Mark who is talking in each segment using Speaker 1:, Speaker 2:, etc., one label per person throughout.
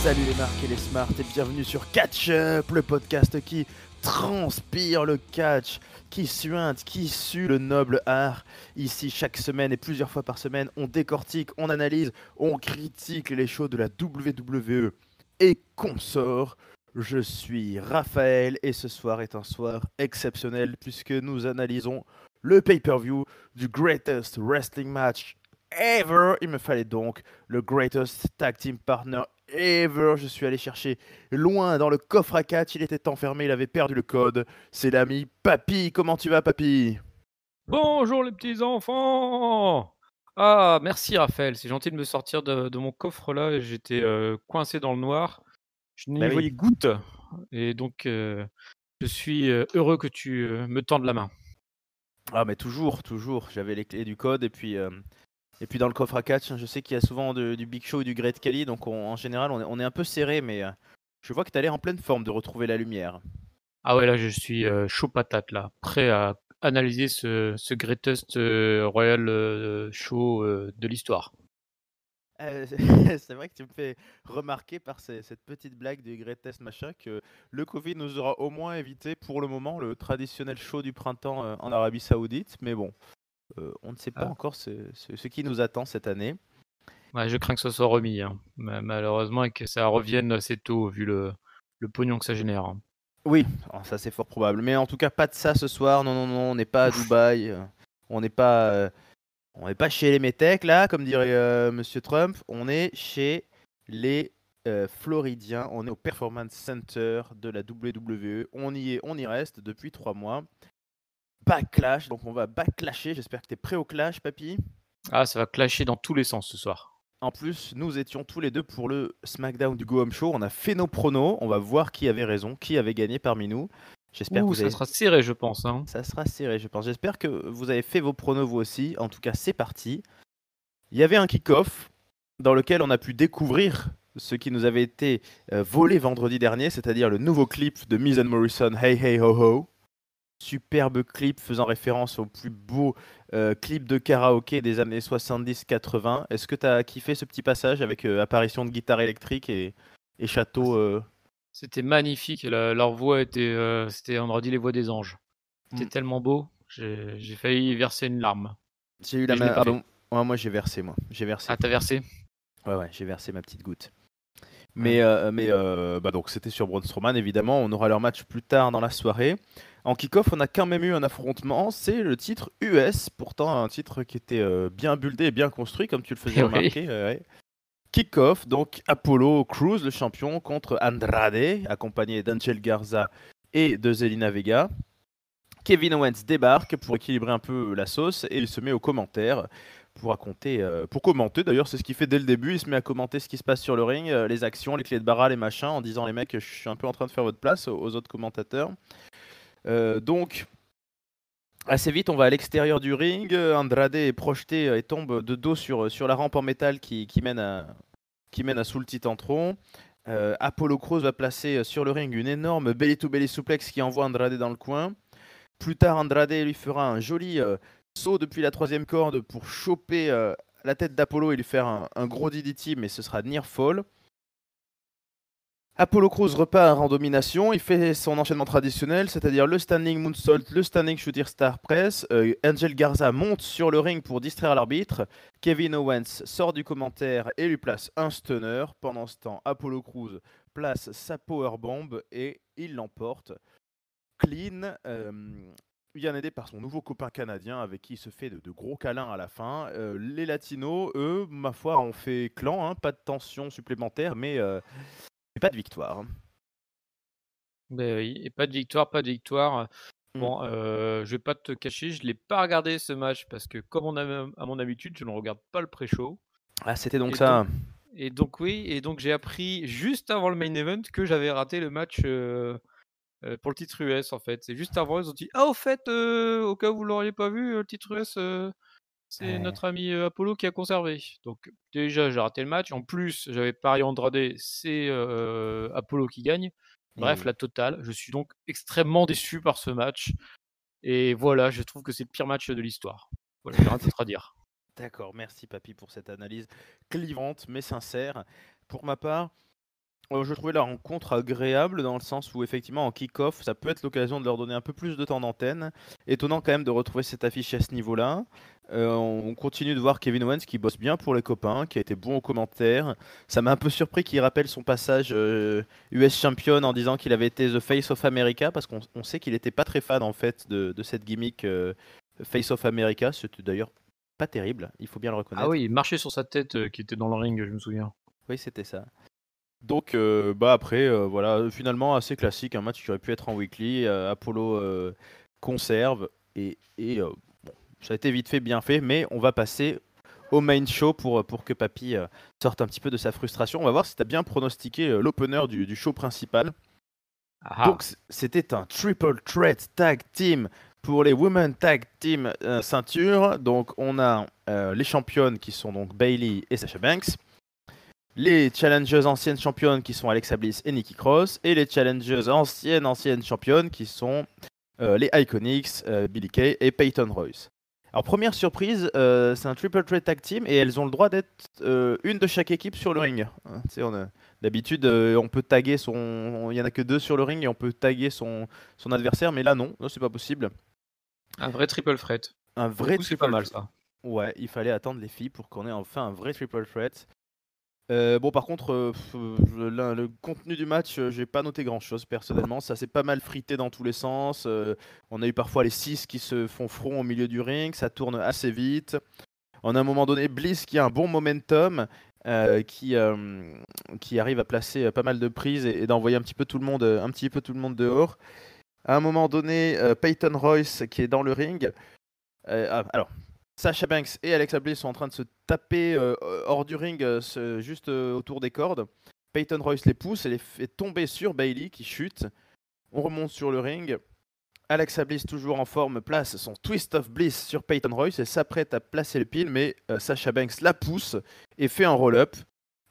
Speaker 1: Salut les marques et les smarts et bienvenue sur Catch Up, le podcast qui transpire le catch, qui suinte, qui sue le noble art. Ici, chaque semaine et plusieurs fois par semaine, on décortique, on analyse, on critique les shows de la WWE et consorts. Je suis Raphaël et ce soir est un soir exceptionnel puisque nous analysons le pay-per-view du greatest wrestling match ever. Il me fallait donc le greatest tag team partner ever. Je suis allé chercher loin dans le coffre à catch. Il était enfermé, il avait perdu le code. C'est l'ami Papy. Comment tu vas, Papy?
Speaker 2: Bonjour les petits enfants! Ah, merci Raphaël, c'est gentil de me sortir de mon coffre là, j'étais coincé dans le noir, je
Speaker 1: Bah
Speaker 2: n'y
Speaker 1: oui.
Speaker 2: voyais goutte et donc je suis heureux que tu me tendes la main.
Speaker 1: Ah, mais toujours, toujours. J'avais les clés du code et puis dans le coffre à catch, je sais qu'il y a souvent du Big Show et du Great Khali, donc en général, on est un peu serré, mais je vois que tu as l'air en pleine forme de retrouver la lumière.
Speaker 2: Ah ouais, là je suis chaud patate là, prêt à analyser ce greatest royal show de l'histoire.
Speaker 1: C'est vrai que tu me fais remarquer par cette petite blague du Greatest machin que le Covid nous aura au moins évité pour le moment le traditionnel show du printemps en Arabie Saoudite. Mais bon, on ne sait pas
Speaker 2: Ah,
Speaker 1: encore ce qui nous attend cette année.
Speaker 2: ouais, je crains que ce soit remis, hein, malheureusement et que ça revienne assez tôt vu le pognon que ça génère, hein.
Speaker 1: Oui, alors ça c'est fort probable. Mais en tout cas, pas de ça ce soir. Non, non, non, on n'est pas à
Speaker 2: Ouf!
Speaker 1: Dubaï. On n'est pas chez les métèques là, comme dirait Monsieur Trump. On est chez les Floridiens. On est au Performance Center de la WWE. On y est, on y reste depuis 3 mois. Backlash, donc on va backlasher. J'espère que tu es prêt au clash, papy.
Speaker 2: Ah, ça va clasher dans tous les sens ce soir.
Speaker 1: En plus, nous étions tous les deux pour le SmackDown du Go Home Show. On a fait nos pronos. On va voir qui avait raison, qui avait gagné parmi nous. J'espère que
Speaker 2: Ouh,
Speaker 1: vous
Speaker 2: ça
Speaker 1: avez.
Speaker 2: sera serré, je pense, hein.
Speaker 1: Ça sera serré, je pense. J'espère que vous avez fait vos pronos vous aussi. En tout cas, c'est parti. Il y avait un kick-off dans lequel on a pu découvrir ce qui nous avait été volé vendredi dernier, c'est-à-dire le nouveau clip de Miz and Morrison, Hey Hey Ho Ho. Superbe clip faisant référence au plus beau clip de karaoké des années 70-80. Est-ce que tu as kiffé ce petit passage avec apparition de guitare électrique et
Speaker 2: Ah,
Speaker 1: château
Speaker 2: c'était magnifique, leur voix était, c'était on aurait dit les voix des anges. C'était
Speaker 1: hmm.
Speaker 2: tellement beau, j'ai failli verser une larme,
Speaker 1: J'ai eu la
Speaker 2: mais je l'ai
Speaker 1: main.
Speaker 2: pas
Speaker 1: Ah
Speaker 2: fait.
Speaker 1: bon, ouais, moi j'ai versé, moi. J'ai versé.
Speaker 2: Ah, tu as versé?
Speaker 1: Ouais, ouais, j'ai versé ma petite goutte.
Speaker 2: Ouais.
Speaker 1: Mais donc c'était sur Braun Strowman évidemment. On aura leur match plus tard dans la soirée. En kick-off, on a quand même eu un affrontement. C'est le titre US, pourtant un titre qui était bien buildé et bien construit, comme tu le faisais
Speaker 2: Et oui.
Speaker 1: remarquer. Ouais. Kick-off, donc Apollo Crews, le champion, contre Andrade, accompagné d'Angel Garza et de Zelina Vega. Kevin Owens débarque pour équilibrer un peu la sauce et il se met aux commentaires pour commenter. D'ailleurs, c'est ce qu'il fait dès le début. Il se met à commenter ce qui se passe sur le ring, les actions, les clés de barra, les machins, en disant les mecs, je suis un peu en train de faire votre place aux autres commentateurs. Donc, assez vite, on va à l'extérieur du ring. Andrade est projeté et tombe de dos sur la rampe en métal qui mène à sous le Titantron. Apollo Crews va placer sur le ring une énorme belly-to-belly suplex qui envoie Andrade dans le coin. Plus tard, Andrade lui fera un joli saut depuis la troisième corde pour choper la tête d'Apollo et lui faire un gros DDT, mais ce sera near fall. Apollo Crews repart en domination, il fait son enchaînement traditionnel, c'est-à-dire le standing moonsault, le standing shooting star press. Angel Garza monte sur le ring pour distraire l'arbitre. Kevin Owens sort du commentaire et lui place un stunner. Pendant ce temps, Apollo Crews place sa powerbomb et il l'emporte clean, bien aidé par son nouveau copain canadien avec qui il se fait de gros câlins à la fin. Les Latinos, eux, ma foi, ont fait clan, hein, pas de tension supplémentaire, mais pas de victoire.
Speaker 2: Beh, oui et pas de victoire, pas de victoire.
Speaker 1: Mm.
Speaker 2: Bon, je vais pas te cacher, je l'ai pas regardé ce match parce que comme on a à mon habitude, je ne regarde pas le pré-show
Speaker 1: Ah, c'était donc
Speaker 2: et donc
Speaker 1: ça.
Speaker 2: oui et donc j'ai appris juste avant le main event que j'avais raté le match, pour le titre US, en fait. C'est juste avant, ils ont dit: «Ah, au fait, au cas où vous l'auriez pas vu, le titre US, c'est
Speaker 1: Eh,
Speaker 2: notre ami, Apollo qui a conservé». Donc déjà, j'ai raté le match. En plus, j'avais parié Andrade, c'est, Apollo qui gagne.
Speaker 1: eh
Speaker 2: Bref,
Speaker 1: oui.
Speaker 2: la totale. Je suis donc extrêmement déçu par ce match et voilà, je trouve que c'est le pire match de l'histoire. Voilà, j'ai rien d'autre à dire.
Speaker 1: D'accord, merci Papy pour cette analyse clivante mais sincère. Pour ma part, Je trouvais la rencontre agréable dans le sens où effectivement en kick-off, ça peut être l'occasion de leur donner un peu plus de temps d'antenne. Étonnant quand même de retrouver cette affiche à ce niveau-là. On continue de voir Kevin Owens qui bosse bien pour les copains, qui a été bon aux commentaires. Ça m'a un peu surpris qu'il rappelle son passage US Champion en disant qu'il avait été The Face of America, parce qu'on sait qu'il n'était pas très fan en fait de cette gimmick Face of America. C'était d'ailleurs pas terrible, il faut bien le
Speaker 2: Ah
Speaker 1: reconnaître.
Speaker 2: oui, il marchait sur sa tête qui était dans le ring, je me souviens.
Speaker 1: Oui, c'était ça. Donc, après, voilà, finalement assez classique, un match qui aurait pu être en weekly. Apollo conserve bon, ça a été vite fait, bien fait, mais on va passer au main show pour que Papy sorte un petit peu de sa frustration. On va voir si tu as bien pronostiqué l'opener du show principal.
Speaker 2: Ah
Speaker 1: Donc, c'était un triple threat tag team pour les Women Tag Team ceinture. Donc, on a les championnes qui sont donc Bayley et Sasha Banks. Les challengers anciennes championnes qui sont Alexa Bliss et Nikki Cross, et les challengers anciennes championnes qui sont les Iconics, Billie Kay et Peyton Royce. Alors première surprise, c'est un triple threat tag team et elles ont le droit d'être une de chaque équipe sur le ring. Hein, tu sais, d'habitude on peut taguer il y en a que 2 sur le ring et on peut taguer son adversaire, mais là non, c'est pas possible.
Speaker 2: un vrai triple threat.
Speaker 1: Un
Speaker 2: Pour
Speaker 1: vrai
Speaker 2: le coup, c'est pas
Speaker 1: triple
Speaker 2: mal
Speaker 1: threat.
Speaker 2: ça.
Speaker 1: Ouais, il fallait attendre les filles pour qu'on ait enfin un vrai triple threat. Bon, par contre, le contenu du match, j'ai pas noté grand-chose personnellement. Ça s'est pas mal frité dans tous les sens. On a eu parfois les 6 qui se font front au milieu du ring. Ça tourne assez vite. On a à un moment donné Bliss qui a un bon momentum, qui arrive à placer pas mal de prises et d'envoyer un petit peu tout le monde dehors. À un moment donné, Peyton Royce qui est dans le ring. Alors, Sasha Banks et Alexa Bliss sont en train de se taper hors du ring, juste autour des cordes. Peyton Royce les pousse et les fait tomber sur Bayley qui chute. On remonte sur le ring. Alexa Bliss, toujours en forme, place son Twist of Bliss sur Peyton Royce et s'apprête à placer le pin, mais Sasha Banks la pousse et fait un roll-up.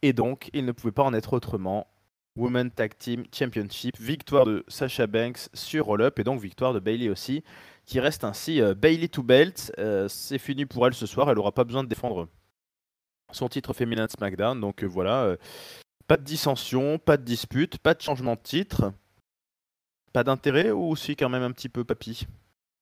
Speaker 1: Et donc, il ne pouvait pas en être autrement. Women Tag Team Championship, victoire de Sasha Banks sur roll-up et donc victoire de Bayley aussi, qui reste ainsi Bayley to belt. C'est fini pour elle ce soir, elle n'aura pas besoin de défendre son titre féminin de SmackDown. Donc voilà, pas de dissension, pas de dispute, pas de changement de titre. Pas d'intérêt ou aussi quand même un petit peu papy?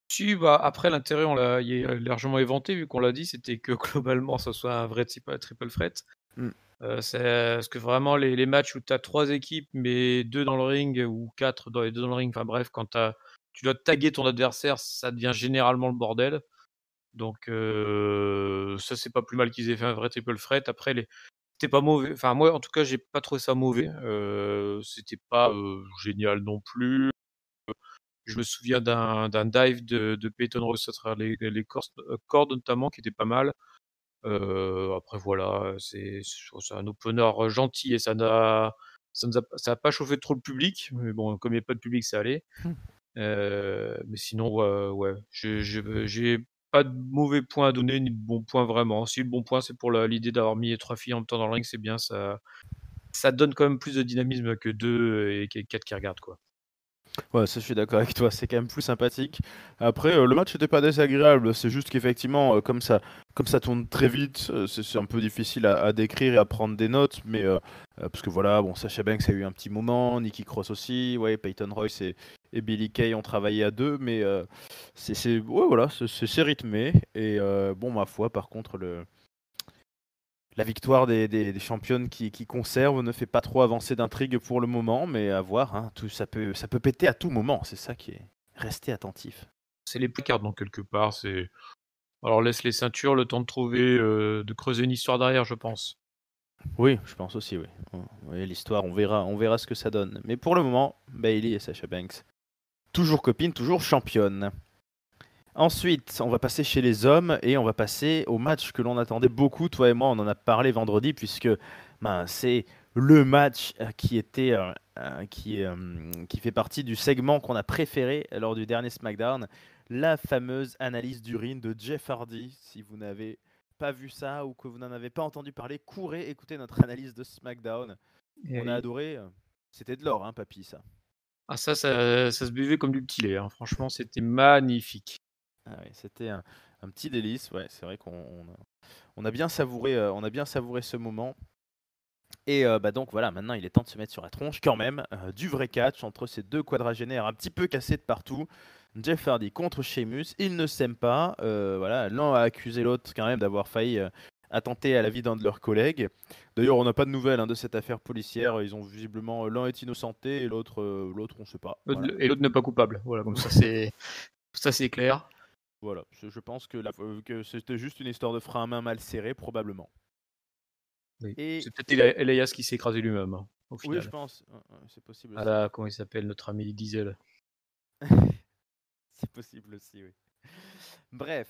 Speaker 2: Si, bah, après l'intérêt, il est largement éventé vu qu'on l'a dit, c'était que globalement ça soit un vrai triple threat.
Speaker 1: Mm.
Speaker 2: Parce que vraiment les matchs où tu as 3 équipes mais 2 dans le ring ou 4 dans les 2 dans le ring, enfin bref, quand tu dois taguer ton adversaire, ça devient généralement le bordel. Donc ça, c'est pas plus mal qu'ils aient fait un vrai triple threat. Après c'était pas mauvais, enfin moi en tout cas, j'ai pas trouvé ça mauvais. C'était pas, génial non plus. Je me souviens d'un dive de Peyton Royce à travers cordes notamment qui était pas mal. Après voilà, c'est un opener gentil et ça a pas chauffé trop le public, mais bon, comme il y a pas de public, ça allait. Mais sinon, ouais, j'ai pas de mauvais points à donner, ni de bons points vraiment. Si le bon point, c'est pour l'idée d'avoir mis les 3 filles en même temps dans le ring, c'est bien, ça donne quand même plus de dynamisme que 2 et 4 qui regardent, quoi.
Speaker 1: Ouais, ça je suis d'accord avec toi, c'est quand même plus sympathique. Après, le match n'était pas désagréable, c'est juste qu'effectivement, comme ça tourne très vite, c'est un peu difficile à décrire et à prendre des notes, mais parce que voilà, bon, Sasha Banks a eu un petit moment, Nikki Cross aussi, ouais, Peyton Royce et Billie Kay ont travaillé à deux, mais ouais, voilà, c'est rythmé, et bon, ma foi, par contre, la victoire des championnes qui conservent ne fait pas trop avancer d'intrigue pour le moment, mais à voir, hein, ça peut péter à tout moment, c'est ça qui est. Restez attentif.
Speaker 2: C'est les placards donc quelque part, alors laisse les ceintures, le temps de trouver, de creuser une histoire derrière, je pense.
Speaker 1: Oui, je pense aussi, oui. Oui, l'histoire, on verra ce que ça donne. Mais pour le moment, Bayley et Sasha Banks, toujours copines, toujours championnes. Ensuite, on va passer chez les hommes et on va passer au match que l'on attendait beaucoup. Toi et moi, on en a parlé vendredi puisque c'est le match qui fait partie du segment qu'on a préféré lors du dernier SmackDown, la fameuse analyse d'urine de Jeff Hardy. Si vous n'avez pas vu ça ou que vous n'en avez pas entendu parler, courez écouter notre analyse de SmackDown. On a
Speaker 2: Et
Speaker 1: adoré. C'était de l'or, hein, papy, ça.
Speaker 2: ah ça se buvait comme du petit lait, hein. Franchement, c'était magnifique.
Speaker 1: Ah ouais, c'était un petit délice. Ouais, c'est vrai qu'on a bien savouré ce moment. Et donc voilà, maintenant il est temps de se mettre sur la tronche quand même. Du vrai catch entre ces deux quadragénaires un petit peu cassés de partout. Jeff Hardy contre Sheamus, ils ne s'aiment pas. Voilà, l'un a accusé l'autre quand même d'avoir failli attenter à la vie d'un de leurs collègues. D'ailleurs, on n'a pas de nouvelles de cette affaire policière. Ils ont visiblement l'un est innocenté et l'autre on ne sait pas. Voilà.
Speaker 2: Et l'autre n'est pas coupable. Voilà, comme ça c'est clair.
Speaker 1: Voilà, je pense que c'était juste une histoire de frein à main mal serré, probablement.
Speaker 2: Oui.
Speaker 1: Et
Speaker 2: C'est peut-être Elias qui s'est écrasé lui-même, au final.
Speaker 1: oui, je pense, c'est possible aussi.
Speaker 2: Voilà, comment il s'appelle, notre ami Diesel.
Speaker 1: C'est possible aussi, oui. Bref,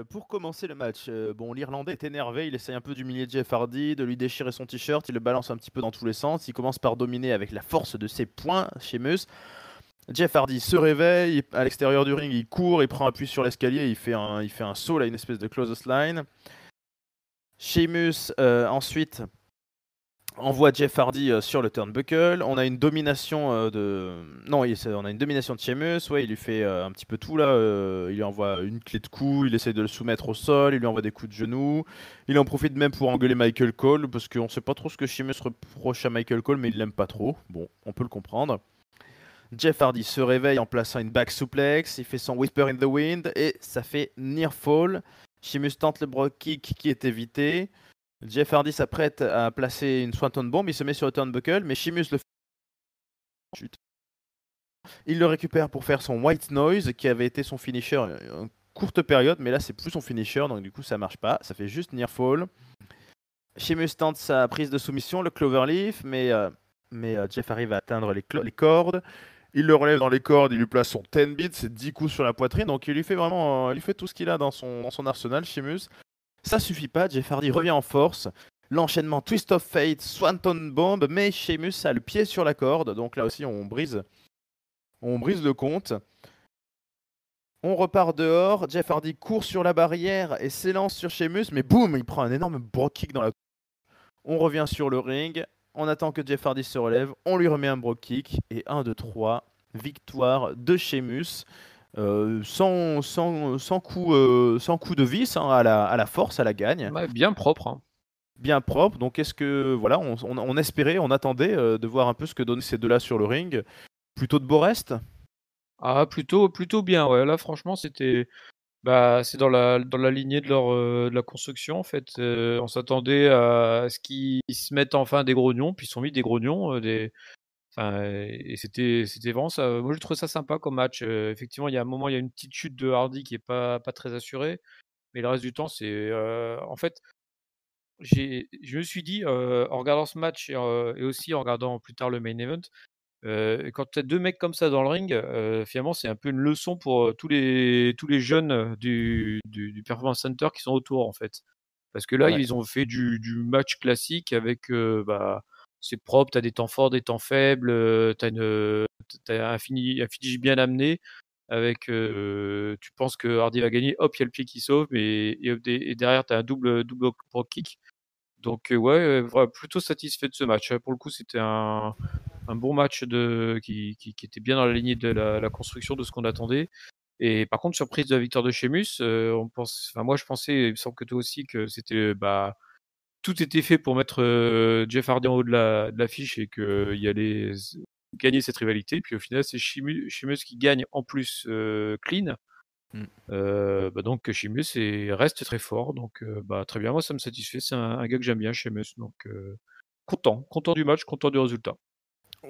Speaker 1: pour commencer le match, l'Irlandais est énervé, il essaye un peu d'humilier Jeff Hardy, de lui déchirer son t-shirt, il le balance un petit peu dans tous les sens, il commence par dominer avec la force de ses poings Sheamus. Jeff Hardy se réveille, à l'extérieur du ring, il court, il prend appui sur l'escalier, il fait un saut, là, une espèce de clothesline. Sheamus, ensuite, envoie Jeff Hardy sur le turnbuckle. On a une domination on a une domination de Sheamus. Ouais, il lui fait un petit peu tout là. Il lui envoie une clé de cou, il essaie de le soumettre au sol, il lui envoie des coups de genoux. Il en profite même pour engueuler Michael Cole parce qu'on sait pas trop ce que Sheamus reproche à Michael Cole, mais il l'aime pas trop. Bon, on peut le comprendre. Jeff Hardy se réveille en plaçant une back suplex. Il fait son Whisper in the Wind et ça fait near fall. Sheamus tente le brogue kick qui est évité. Jeff Hardy s'apprête à placer une Swanton Bomb, il se met sur le turnbuckle, mais Sheamus le fait. Il le récupère pour faire son White Noise, qui avait été son finisher une courte période, mais là c'est plus son finisher, donc du coup ça marche pas, ça fait juste near fall. Sheamus tente sa prise de soumission, le Cloverleaf, mais Jeff arrive à atteindre les cordes. Il le relève dans les cordes, il lui place son 10 beats, c'est 10 coups sur la poitrine, donc il lui fait vraiment il fait tout ce qu'il a dans son arsenal, Sheamus. Ça suffit pas, Jeff Hardy revient en force. L'enchaînement Twist of Fate, Swanton Bomb, mais Sheamus a le pied sur la corde, donc là aussi on brise le compte. On repart dehors, Jeff Hardy court sur la barrière et s'élance sur Sheamus, mais boum, il prend un énorme brogue kick dans la... On revient sur le ring, on attend que Jeff Hardy se relève, on lui remet un brogue kick, et 1, 2, 3, victoire de Sheamus. Sans coup de vis, à la force, à la gagne.
Speaker 2: Ouais, bien propre.
Speaker 1: Bien propre. Donc, est-ce que voilà, on espérait, on attendait de voir un peu ce que donnaient ces deux-là sur le ring. Plutôt de beau reste.
Speaker 2: Ah, plutôt bien. Ouais, là, franchement, c'est dans la lignée de la construction, en fait. On s'attendait à ce qu'ils se mettent enfin des grognons, puis ils sont mis des grognons, et c'était vraiment ça. Moi, je trouve ça sympa comme match. Effectivement, il y a un moment, il y a une petite chute de Hardy qui est pas très assurée, mais le reste du temps, c'est en fait, je me suis dit en regardant ce match et aussi en regardant plus tard le main event, quand tu as 2 mecs comme ça dans le ring, finalement, c'est un peu une leçon pour tous les jeunes du Performance Center qui sont autour, en fait. Parce que là,
Speaker 1: Ouais.
Speaker 2: ils ont fait du match classique avec, c'est propre, tu as des temps forts, des temps faibles, tu as un finish bien amené avec, tu penses que Hardy va gagner, hop, il y a le pied qui sauve et derrière, tu as un double drop kick. Donc, ouais, voilà, plutôt satisfait de ce match. Pour le coup, c'était un bon match qui était bien dans la lignée de la construction de ce qu'on attendait. Et par contre, surprise de la victoire de Sheamus, moi je pensais, il me semble que toi aussi, que c'était tout était fait pour mettre Jeff Hardy en haut de l'affiche et qu'il allait gagner cette rivalité. Puis au final, c'est Sheamus qui gagne en plus clean. Donc Sheamus reste très fort. Donc très bien, moi ça me satisfait. C'est un gars que j'aime bien, Sheamus. Donc content du match, content du résultat.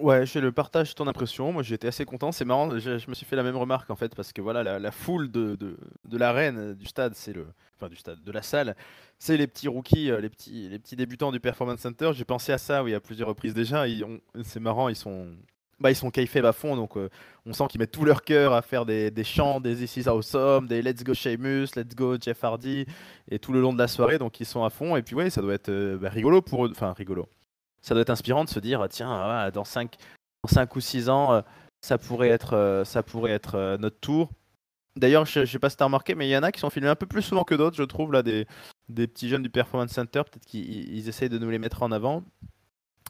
Speaker 1: Ouais, je le partage ton impression. Moi, j'étais assez content. C'est marrant. Je me suis fait la même remarque en fait parce que voilà, la foule de l'arène, du stade, du stade, de la salle, c'est les petits rookies, les petits débutants du Performance Center. J'ai pensé à ça, oui, à plusieurs reprises déjà. C'est marrant, ils sont kayfabe à fond, donc on sent qu'ils mettent tout leur cœur à faire des chants, des This is awesome, des Let's go Sheamus, Let's go Jeff Hardy, et tout le long de la soirée, donc ils sont à fond. Et puis ouais, ça doit être rigolo pour eux, enfin rigolo. Ça doit être inspirant de se dire, tiens, dans 5 ou 6 ans, ça pourrait être notre tour. D'ailleurs, je sais pas si tu as remarqué, mais il y en a qui sont filmés un peu plus souvent que d'autres, je trouve, là, des petits jeunes du Performance Center. Peut-être qu'ils essayent de nous les mettre en avant.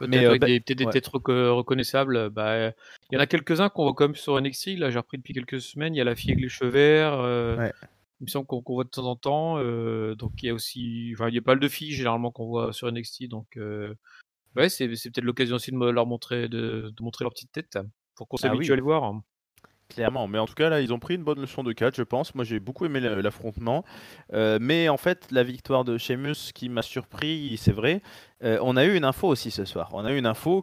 Speaker 2: Peut-être avec des
Speaker 1: ouais.
Speaker 2: têtes reconnaissables. Il y en a quelques-uns qu'on voit quand même sur NXT. Là, j'ai repris depuis quelques semaines. Il y a la fille avec les cheveux verts.
Speaker 1: Ouais.
Speaker 2: Il me semble qu'on voit de temps en temps. Donc il y a aussi, il y a pas mal de filles généralement qu'on voit sur NXT. Donc Ouais, c'est peut-être l'occasion aussi de leur montrer de montrer leur petite tête, pour qu'on
Speaker 1: Ah
Speaker 2: s'habitue
Speaker 1: oui,
Speaker 2: à les voir, hein.
Speaker 1: clairement, mais en tout cas là, ils ont pris une bonne leçon de catch, je pense. Moi, j'ai beaucoup aimé l'affrontement, mais en fait, la victoire de Sheamus qui m'a surpris, c'est vrai. On a eu une info aussi ce soir. On a eu une info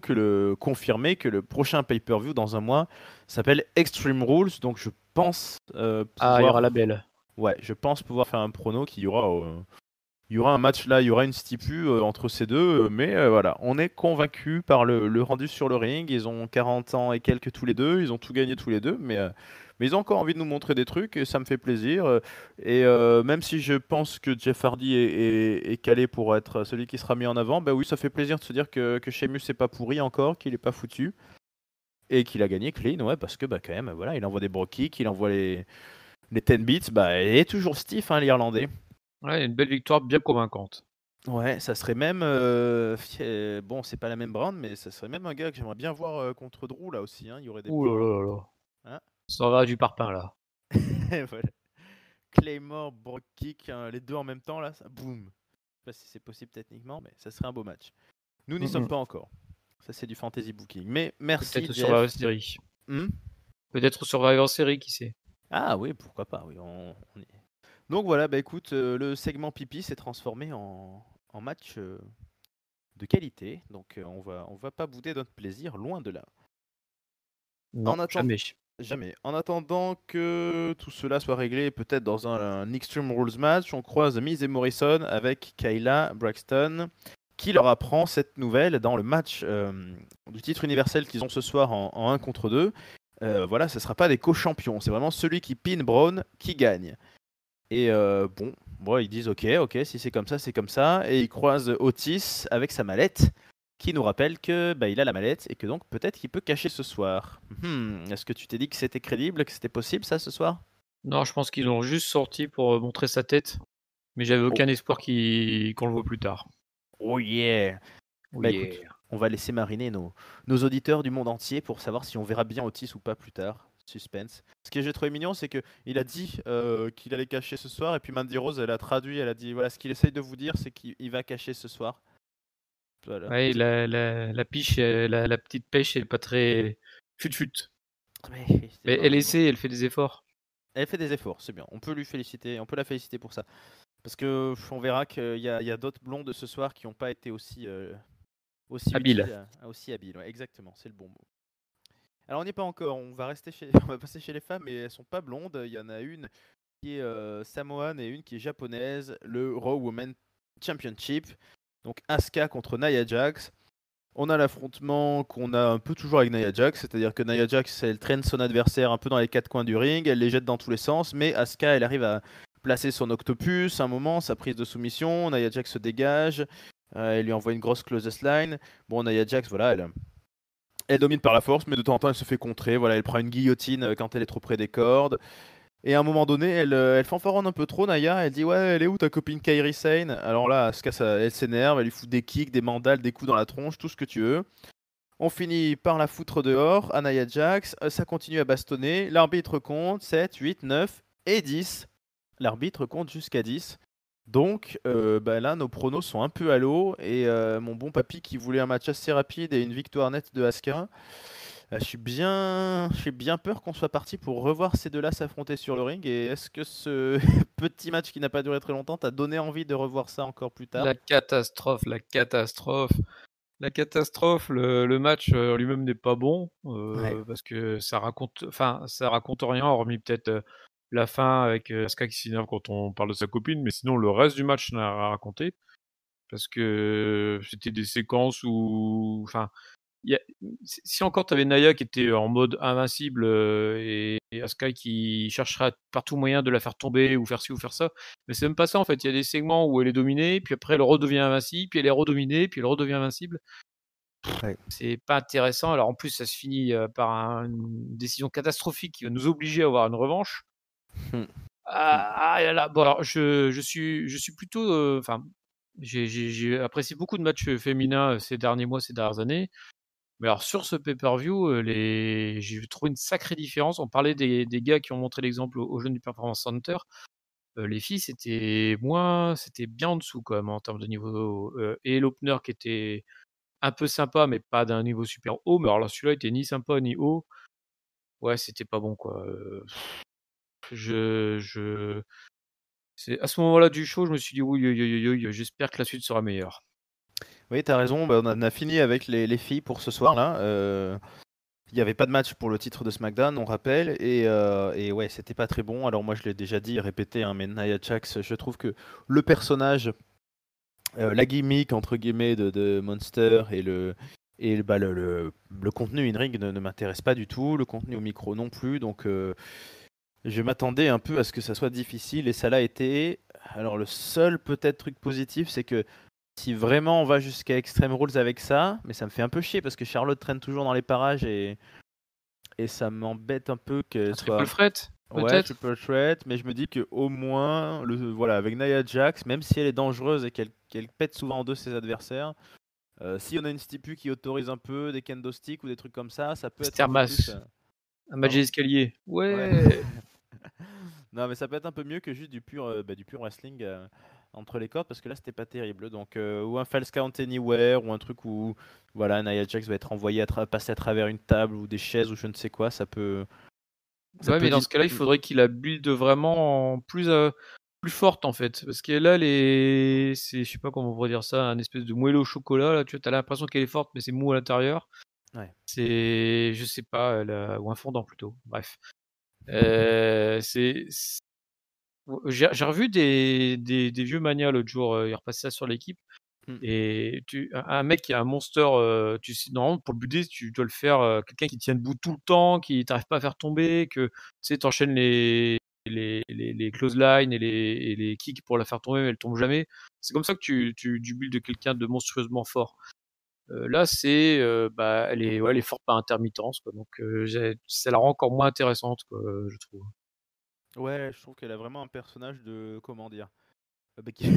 Speaker 1: confirmée que le prochain pay-per-view dans un mois s'appelle Extreme Rules, donc je pense
Speaker 2: Ah, il y aura la
Speaker 1: pouvoir,
Speaker 2: belle.
Speaker 1: ouais, je pense pouvoir faire un prono qu'il y aura. Il y aura un match là, il y aura une stipu entre ces deux, mais voilà, on est convaincu par le rendu sur le ring. Ils ont 40 ans et quelques tous les deux, ils ont tout gagné tous les deux, mais ils ont encore envie de nous montrer des trucs et ça me fait plaisir. Et même si je pense que Jeff Hardy est calé pour être celui qui sera mis en avant, bah oui, ça fait plaisir de se dire que Sheamus n'est pas pourri encore, qu'il est pas foutu et qu'il a gagné clean, ouais, parce que bah quand même, voilà, il envoie des bro kicks, il envoie les 10 beats, bah il est toujours stiff, hein, l'Irlandais.
Speaker 2: Ouais, une belle victoire bien convaincante.
Speaker 1: Ouais, ça serait même. Bon, c'est pas la même brand, mais ça serait même un gars que j'aimerais bien voir contre Drew là aussi, hein. Il y aurait des
Speaker 2: Ouh là
Speaker 1: points.
Speaker 2: là là là.
Speaker 1: Hein.
Speaker 2: Ça va du parpaing là.
Speaker 1: Voilà. Claymore, Brock Kick, hein, les deux en même temps là, ça boum. Je sais pas si c'est possible techniquement, mais ça serait un beau match. Nous n'y sommes pas encore. Ça, c'est du fantasy booking. Mais merci,
Speaker 2: Peut-être Survivor
Speaker 1: Jeff.
Speaker 2: Series.
Speaker 1: Hmm.
Speaker 2: Peut-être Survivor Series, qui sait.
Speaker 1: Ah oui, pourquoi pas. Oui, donc voilà, bah écoute, le segment pipi s'est transformé en match de qualité. Donc on va pas bouder notre plaisir, loin de là.
Speaker 2: Non,
Speaker 1: En attendant,
Speaker 2: jamais.
Speaker 1: jamais. En attendant que tout cela soit réglé, peut-être dans un Extreme Rules match, on croise Miz et Morrison avec Kayla Braxton, qui leur apprend cette nouvelle dans le match du titre universel qu'ils ont ce soir en 1 contre 2. Voilà, ce ne sera pas des co-champions, c'est vraiment celui qui pin Braun qui gagne. Et bon, ils disent ok, si c'est comme ça, c'est comme ça. Et ils croisent Otis avec sa mallette, qui nous rappelle que bah, il a la mallette et que donc peut-être qu'il peut cacher ce soir. Est-ce que tu t'es dit que c'était crédible, que c'était possible ça ce soir?
Speaker 2: Non, je pense qu'ils l'ont juste sorti pour montrer sa tête, mais j'avais
Speaker 1: Oh,
Speaker 2: aucun espoir qu'on le voit plus tard.
Speaker 1: oh yeah!
Speaker 2: Oh
Speaker 1: Bah écoute,
Speaker 2: yeah.
Speaker 1: on va laisser mariner nos auditeurs du monde entier pour savoir si on verra bien Otis ou pas plus tard. Suspense. Ce que j'ai trouvé mignon, c'est que il a dit qu'il allait cacher ce soir, et puis Mandy Rose, elle a traduit, elle a dit voilà, ce qu'il essaye de vous dire, c'est qu'il va cacher ce soir. Voilà.
Speaker 2: Ouais, la piche, la petite pêche, elle est pas très fut-fut.
Speaker 1: Mais,
Speaker 2: Mais elle essaie, elle fait des efforts.
Speaker 1: elle fait des efforts, c'est bien. On peut lui féliciter, on peut la féliciter pour ça. Parce que on verra qu'il y a d'autres blondes ce soir qui n'ont pas été aussi
Speaker 2: Habile.
Speaker 1: utiles, aussi habiles. Ouais, exactement, c'est le bon mot. Alors on n'y est pas encore, on va rester chez, on va passer chez les femmes, mais elles sont pas blondes. Il y en a une qui est samoane et une qui est japonaise, le Raw Women Championship. Donc Asuka contre Nia Jax. On a l'affrontement qu'on a un peu toujours avec Nia Jax, c'est-à-dire que Nia Jax, elle traîne son adversaire un peu dans les quatre coins du ring, elle les jette dans tous les sens, mais Asuka, elle arrive à placer son octopus, un moment, sa prise de soumission, Nia Jax se dégage, elle lui envoie une grosse closest line. Bon, Nia Jax, voilà, elle domine par la force, mais de temps en temps, elle se fait contrer, voilà, elle prend une guillotine quand elle est trop près des cordes. Et à un moment donné, elle fanfaronne un peu trop, Naya. Elle dit ouais, elle est où ta copine Kairi Sane? Alors là, Asuka, elle s'énerve, elle lui fout des kicks, des mandales, des coups dans la tronche, tout ce que tu veux. On finit par la foutre dehors à Nia Jax. Ça continue à bastonner. L'arbitre compte 7, 8, 9 et 10. L'arbitre compte jusqu'à 10. Donc bah là, nos pronos sont un peu à l'eau. Et mon bon papy qui voulait un match assez rapide et une victoire nette de Asuka. J'ai bien peur qu'on soit parti pour revoir ces deux-là s'affronter sur le ring. Et est-ce que ce petit match qui n'a pas duré très longtemps t'a donné envie de revoir ça encore plus tard?
Speaker 2: La catastrophe, la catastrophe. La catastrophe, le match lui-même n'est pas bon,
Speaker 1: Ouais.
Speaker 2: parce que ça raconte rien, hormis peut-être la fin avec Asuka qui s'énerve quand on parle de sa copine, mais sinon le reste du match n'a rien à raconter. Parce que c'était des séquences où, enfin, il y a si encore tu avais Nia qui était en mode invincible, et Asuka qui chercherait par tout moyen de la faire tomber ou faire ci ou faire ça, mais c'est même pas ça en fait. Il y a des segments où elle est dominée, puis après elle redevient invincible, puis elle est redominée, puis elle redevient invincible.
Speaker 1: Ouais.
Speaker 2: C'est pas intéressant. Alors en plus, ça se finit par une décision catastrophique qui va nous obliger à avoir une revanche.
Speaker 1: Hmm.
Speaker 2: Ah là là. Bon alors je suis plutôt, enfin, j'ai apprécié beaucoup de matchs féminins ces derniers mois, ces dernières années. Mais alors sur ce pay-per-view, j'ai trouvé une sacrée différence. On parlait des gars qui ont montré l'exemple aux jeunes du Performance Center. Les filles, c'était bien en dessous quand même en termes de niveau, et l'opener qui était un peu sympa, mais pas d'un niveau super haut. Mais alors là, celui-là était ni sympa ni haut. Ouais, c'était pas bon, quoi. Je c'est à ce moment-là du show, je me suis dit: «Oui, oui, oui, oui, oui, j'espère que la suite sera meilleure».
Speaker 1: Oui, tu as raison, bah, on en a fini avec les filles pour ce soir-là. Il n'y avait pas de match pour le titre de SmackDown, on rappelle, et ouais, c'était pas très bon. Alors moi, je l'ai déjà dit et répété, hein, mais Nia Jax, je trouve que le personnage, la gimmick entre guillemets de Monster bah, le contenu in-ring ne m'intéresse pas du tout, le contenu au micro non plus, donc je m'attendais un peu à ce que ça soit difficile et ça l'a été. Alors le seul peut-être truc positif, c'est que si vraiment on va jusqu'à Extreme Rules avec ça, mais ça me fait un peu chier parce que Charlotte traîne toujours dans les parages et ça m'embête un peu qu'elle
Speaker 2: Un triple
Speaker 1: soit.
Speaker 2: threat,
Speaker 1: Ouais,
Speaker 2: peut-être?
Speaker 1: triple threat, mais je me dis que au moins, voilà, avec Nia Jax, même si elle est dangereuse et qu'elle pète souvent en deux ses adversaires, si on a une stipu qui autorise un peu des kendo sticks ou des trucs comme ça peut être un peu plus.
Speaker 2: Stermas, un match
Speaker 1: Pardon?
Speaker 2: d'escalier.
Speaker 1: Ouais.
Speaker 2: Ouais!
Speaker 1: Non, mais ça peut être un peu mieux que juste du pur wrestling entre les cordes parce que là c'était pas terrible. Donc, ou un False Count Anywhere ou un truc où voilà, Nia Jax va être envoyée passer à travers une table ou des chaises ou je ne sais quoi, ça
Speaker 2: Ouais,
Speaker 1: peut
Speaker 2: mais dans
Speaker 1: dire.
Speaker 2: ce cas-là, il faudrait qu'il la build vraiment plus forte, en fait. Parce qu'elle là, je sais pas comment on pourrait dire ça, un espèce de moelleux au chocolat, là, tu vois? Tu l'impression qu'elle est forte, mais c'est mou à l'intérieur.
Speaker 1: Ouais.
Speaker 2: Je sais pas, ou un fondant plutôt, bref. C'est j'ai revu des vieux manias l'autre jour, ils repassaient ça sur l'équipe
Speaker 1: Mm.
Speaker 2: et un mec qui a un monster, tu sais, normalement pour le builder, tu dois le faire, quelqu'un qui tient debout tout le temps, qui tu pas à faire tomber, que tu sais, tu enchaînes les clotheslines et les kicks pour la faire tomber, mais elle tombe jamais. C'est comme ça que tu builds quelqu'un de monstrueusement fort. Là, bah, elle est forte par intermittence, quoi, donc ça la rend encore moins intéressante, quoi, je trouve.
Speaker 1: Ouais, je trouve qu'elle a vraiment un personnage de comment dire, bah, qui,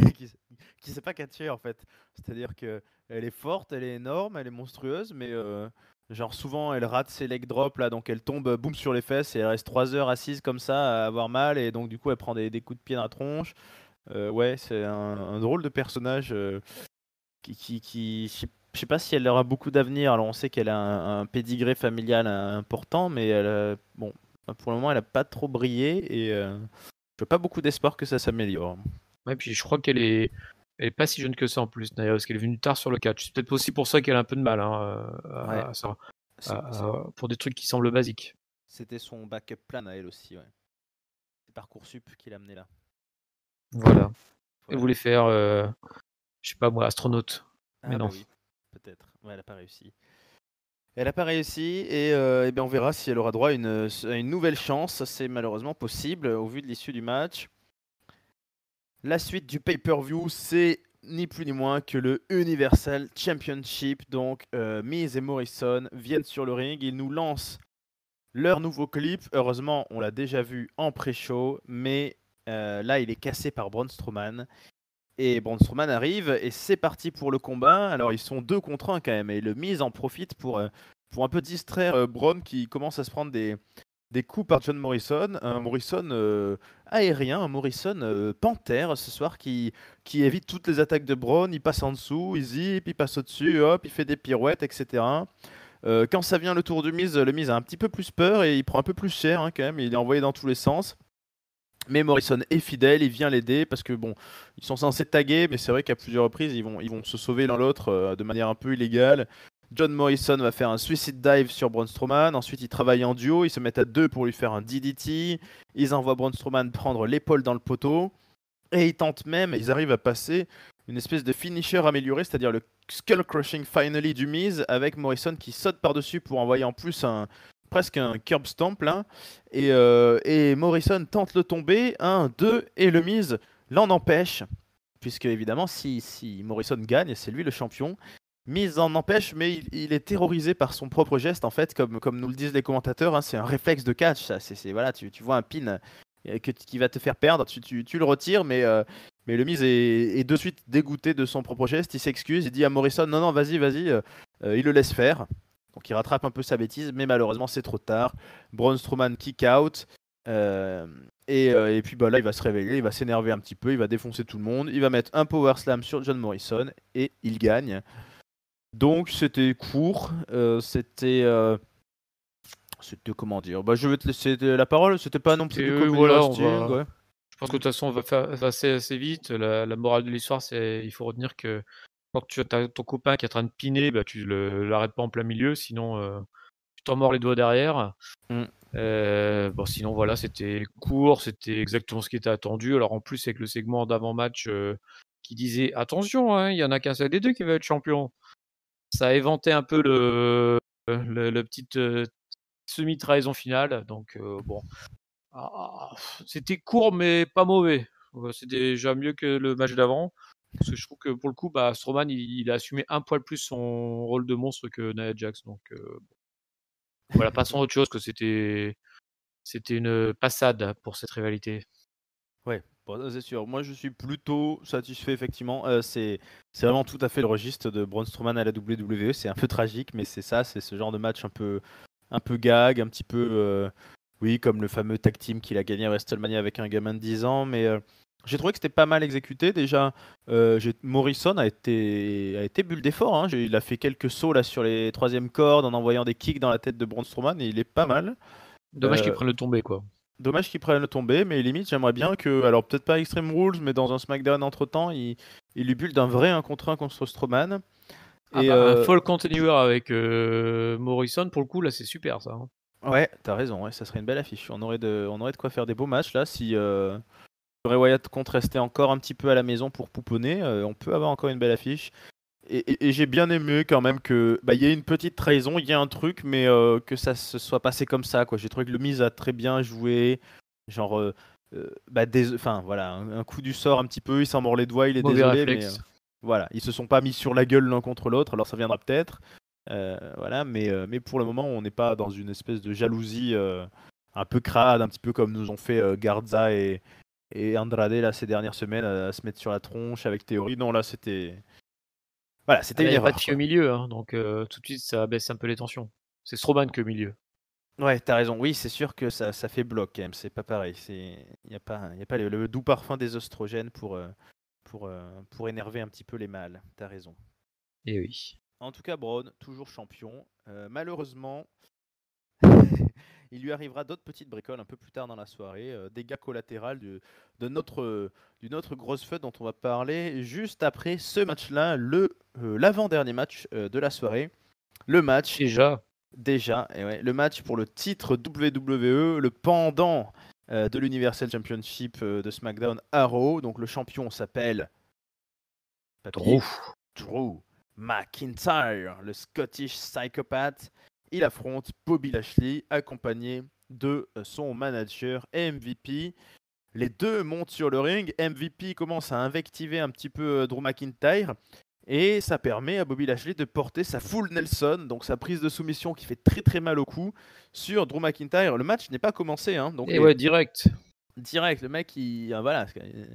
Speaker 1: qui sait pas catcher en fait. C'est-à-dire que elle est forte, elle est énorme, elle est monstrueuse, mais genre souvent elle rate ses leg drops là, donc elle tombe boum sur les fesses et elle reste 3 heures assise comme ça à avoir mal et donc du coup elle prend des coups de pied dans la tronche. Ouais, c'est un drôle de personnage je sais pas si elle aura beaucoup d'avenir. Alors on sait qu'elle a un pédigré familial important, mais bon, pour le moment elle a pas trop brillé et j'ai pas beaucoup d'espoir que ça s'améliore.
Speaker 2: Ouais, puis je crois elle est pas si jeune que ça en plus, d'ailleurs, parce qu'elle est venue tard sur le catch. C'est peut-être aussi pour ça qu'elle a un peu de mal, hein,
Speaker 1: Ouais,
Speaker 2: pour des trucs qui semblent basiques.
Speaker 1: c'était son backup plan à elle aussi, ouais. C'est Parcoursup qui l'a amené là.
Speaker 2: Voilà. Elle
Speaker 1: Voilà.
Speaker 2: voulait faire, je sais pas moi, astronaute, mais
Speaker 1: Ah bah
Speaker 2: non.
Speaker 1: oui, peut-être. Ouais, elle a pas réussi. Elle a pas réussi et bien on verra si elle aura droit à une nouvelle chance. C'est malheureusement possible au vu de l'issue du match. La suite du pay-per-view, c'est ni plus ni moins que le Universal Championship. Donc Miz et Morrison viennent sur le ring, ils nous lancent leur nouveau clip. Heureusement, on l'a déjà vu en pré-show, mais là il est cassé par Braun Strowman. Et Braun Strowman arrive et c'est parti pour le combat. Alors ils sont 2 contre 1 quand même et le Miz en profite pour un peu distraire Braun qui commence à se prendre des coups par John Morrison. Un Morrison aérien, un Morrison panthère ce soir qui évite toutes les attaques de Braun. Il passe en dessous, il zip, il passe au-dessus, hop, il fait des pirouettes, etc. Quand ça vient le tour du Miz, le Miz a un petit peu plus peur et il prend un peu plus cher quand même. Il est envoyé dans tous les sens. Mais Morrison est fidèle, il vient l'aider parce que bon, ils sont censés taguer, mais c'est vrai qu'à plusieurs reprises ils vont se sauver l'un l'autre de manière un peu illégale. John Morrison va faire un suicide dive sur Braun Strowman, ensuite ils travaillent en duo, ils se mettent à deux pour lui faire un DDT, ils envoient Braun Strowman prendre l'épaule dans le poteau, et ils tentent même, ils arrivent à passer une espèce de finisher amélioré, c'est-à-dire le Skull Crushing Finally du Miz, avec Morrison qui saute par-dessus pour envoyer en plus presque un curb stomp là. Et Morrison tente le tomber, 1, 2, et le Miz l'en empêche. Puisque évidemment, si Morrison gagne, c'est lui le champion. Miz en empêche, mais il est terrorisé par son propre geste, en fait, comme nous le disent les commentateurs, hein, c'est un réflexe de catch, ça. Voilà, tu vois un pin qui va te faire perdre, tu le retires, mais le Miz est de suite dégoûté de son propre geste, il s'excuse, il dit à Morrison, non, non, vas-y, vas-y, il le laisse faire. Donc il rattrape un peu sa bêtise, mais malheureusement c'est trop tard. Braun Strowman kick out. Et puis bah, là il va se réveiller, il va s'énerver un petit peu, il va défoncer tout le monde, il va mettre un power slam sur John Morrison et il gagne. Donc c'était court, c'était comment dire? Bah, je vais te laisser la parole, c'était pas non plus
Speaker 2: Et
Speaker 1: du
Speaker 2: oui,
Speaker 1: comédie
Speaker 2: voilà,
Speaker 1: wrestling, ouais.
Speaker 2: je pense que de toute façon, on va faire passer assez vite. La morale de l'histoire, c'est il faut retenir que quand tu as ton copain qui est en train de piner, bah, tu l'arrêtes pas en plein milieu, sinon, tu t'en mords les doigts derrière.
Speaker 1: Mmh.
Speaker 2: Bon, sinon, voilà, c'était court, c'était exactement ce qui était attendu. Alors, en plus, avec le segment d'avant-match, qui disait: «Attention, hein, il y en a qu'un seul des 2 qui va être champion». Ça a éventé un peu le petite, semi-trahison finale, donc bon. C'était court mais pas mauvais. C'est déjà mieux que le match d'avant. Parce que je trouve que pour le coup, bah, Strowman, il a assumé un poil plus son rôle de monstre que Nia Jax. Donc voilà, passons à autre chose que c'était une passade pour cette rivalité.
Speaker 1: Ouais, bon, ça c'est sûr. Moi, je suis plutôt satisfait effectivement, c'est vraiment tout à fait le registre de Braun Strowman à la WWE. C'est un peu tragique, mais c'est ça, c'est ce genre de match un peu gag, un petit peu, oui, comme le fameux tag team qu'il a gagné à WrestleMania avec un gamin de 10 ans, mais j'ai trouvé que c'était pas mal exécuté. Déjà, Morrison a été bulle d'effort, hein. Il a fait quelques sauts là sur les troisièmes cordes en envoyant des kicks dans la tête de Braun Strowman et il est pas mal.
Speaker 2: Dommage qu'ils
Speaker 1: Euh,
Speaker 2: prennent le tombé, quoi.
Speaker 1: Dommage qu'ils prennent le tombé, mais limite, j'aimerais bien que, alors peut-être pas Extreme Rules, mais dans un SmackDown entre-temps, il lui build un vrai 1 contre 1 contre Strowman.
Speaker 2: Ah
Speaker 1: Et
Speaker 2: bah, un Fall Continuer avec Morrison, pour le coup, là, c'est super ça, hein.
Speaker 1: ouais, t'as raison, ouais, ça serait une belle affiche. On aurait de quoi faire des beaux matchs là. Si Bray Wyatt compte rester encore un petit peu à la maison pour pouponner, on peut avoir encore une belle affiche. Et j'ai bien aimé quand même que bah, il y ait une petite trahison, il y a un truc, mais que ça se soit passé comme ça, quoi. J'ai trouvé que le Miz a très bien joué, genre bah, enfin voilà, un coup du sort un petit peu, il s'en mord les doigts, il est
Speaker 2: Mauvais
Speaker 1: désolé, mais
Speaker 2: réflexe.
Speaker 1: voilà, ils se sont pas mis sur la gueule l'un contre l'autre, alors ça viendra peut-être, voilà, mais pour le moment on n'est pas dans une espèce de jalousie un peu crade, un petit peu comme nous ont fait Garza et Andrade là ces dernières semaines à se mettre sur la tronche avec Theory. Non là c'était voilà,
Speaker 2: Ah
Speaker 1: c'était
Speaker 2: là,
Speaker 1: une
Speaker 2: il y a pas de
Speaker 1: erreur,
Speaker 2: fille au
Speaker 1: quoi.
Speaker 2: milieu, hein, donc tout de suite, ça baisse un peu les tensions. C'est Strowman qui est au milieu.
Speaker 1: Ouais, t'as raison. Oui, c'est sûr que ça fait bloc quand même. C'est pas pareil. Il y a pas le doux parfum des oestrogènes pour énerver un petit peu les mâles. T'as raison.
Speaker 2: Eh oui.
Speaker 1: En tout cas, Braun, toujours champion. Malheureusement, il lui arrivera d'autres petites bricoles un peu plus tard dans la soirée. Dégâts collatéraux d'une autre grosse fête dont on va parler juste après ce match-là, l'avant-dernier match de la soirée. Le match
Speaker 2: Déjà,
Speaker 1: Déjà, et ouais, le match pour le titre WWE, le pendant de l'Universal Championship de SmackDown à Raw. Donc le champion s'appelle
Speaker 2: Drew.
Speaker 1: papier Drew McIntyre, le Scottish Psychopath. Il affronte Bobby Lashley accompagné de son manager MVP. Les deux montent sur le ring. MVP commence à invectiver un petit peu Drew McIntyre. Et ça permet à Bobby Lashley de porter sa full Nelson, donc sa prise de soumission qui fait très très mal au cou, sur Drew McIntyre. Le match n'est pas commencé, hein, donc
Speaker 2: Et ouais, direct.
Speaker 1: direct, le mec, voilà,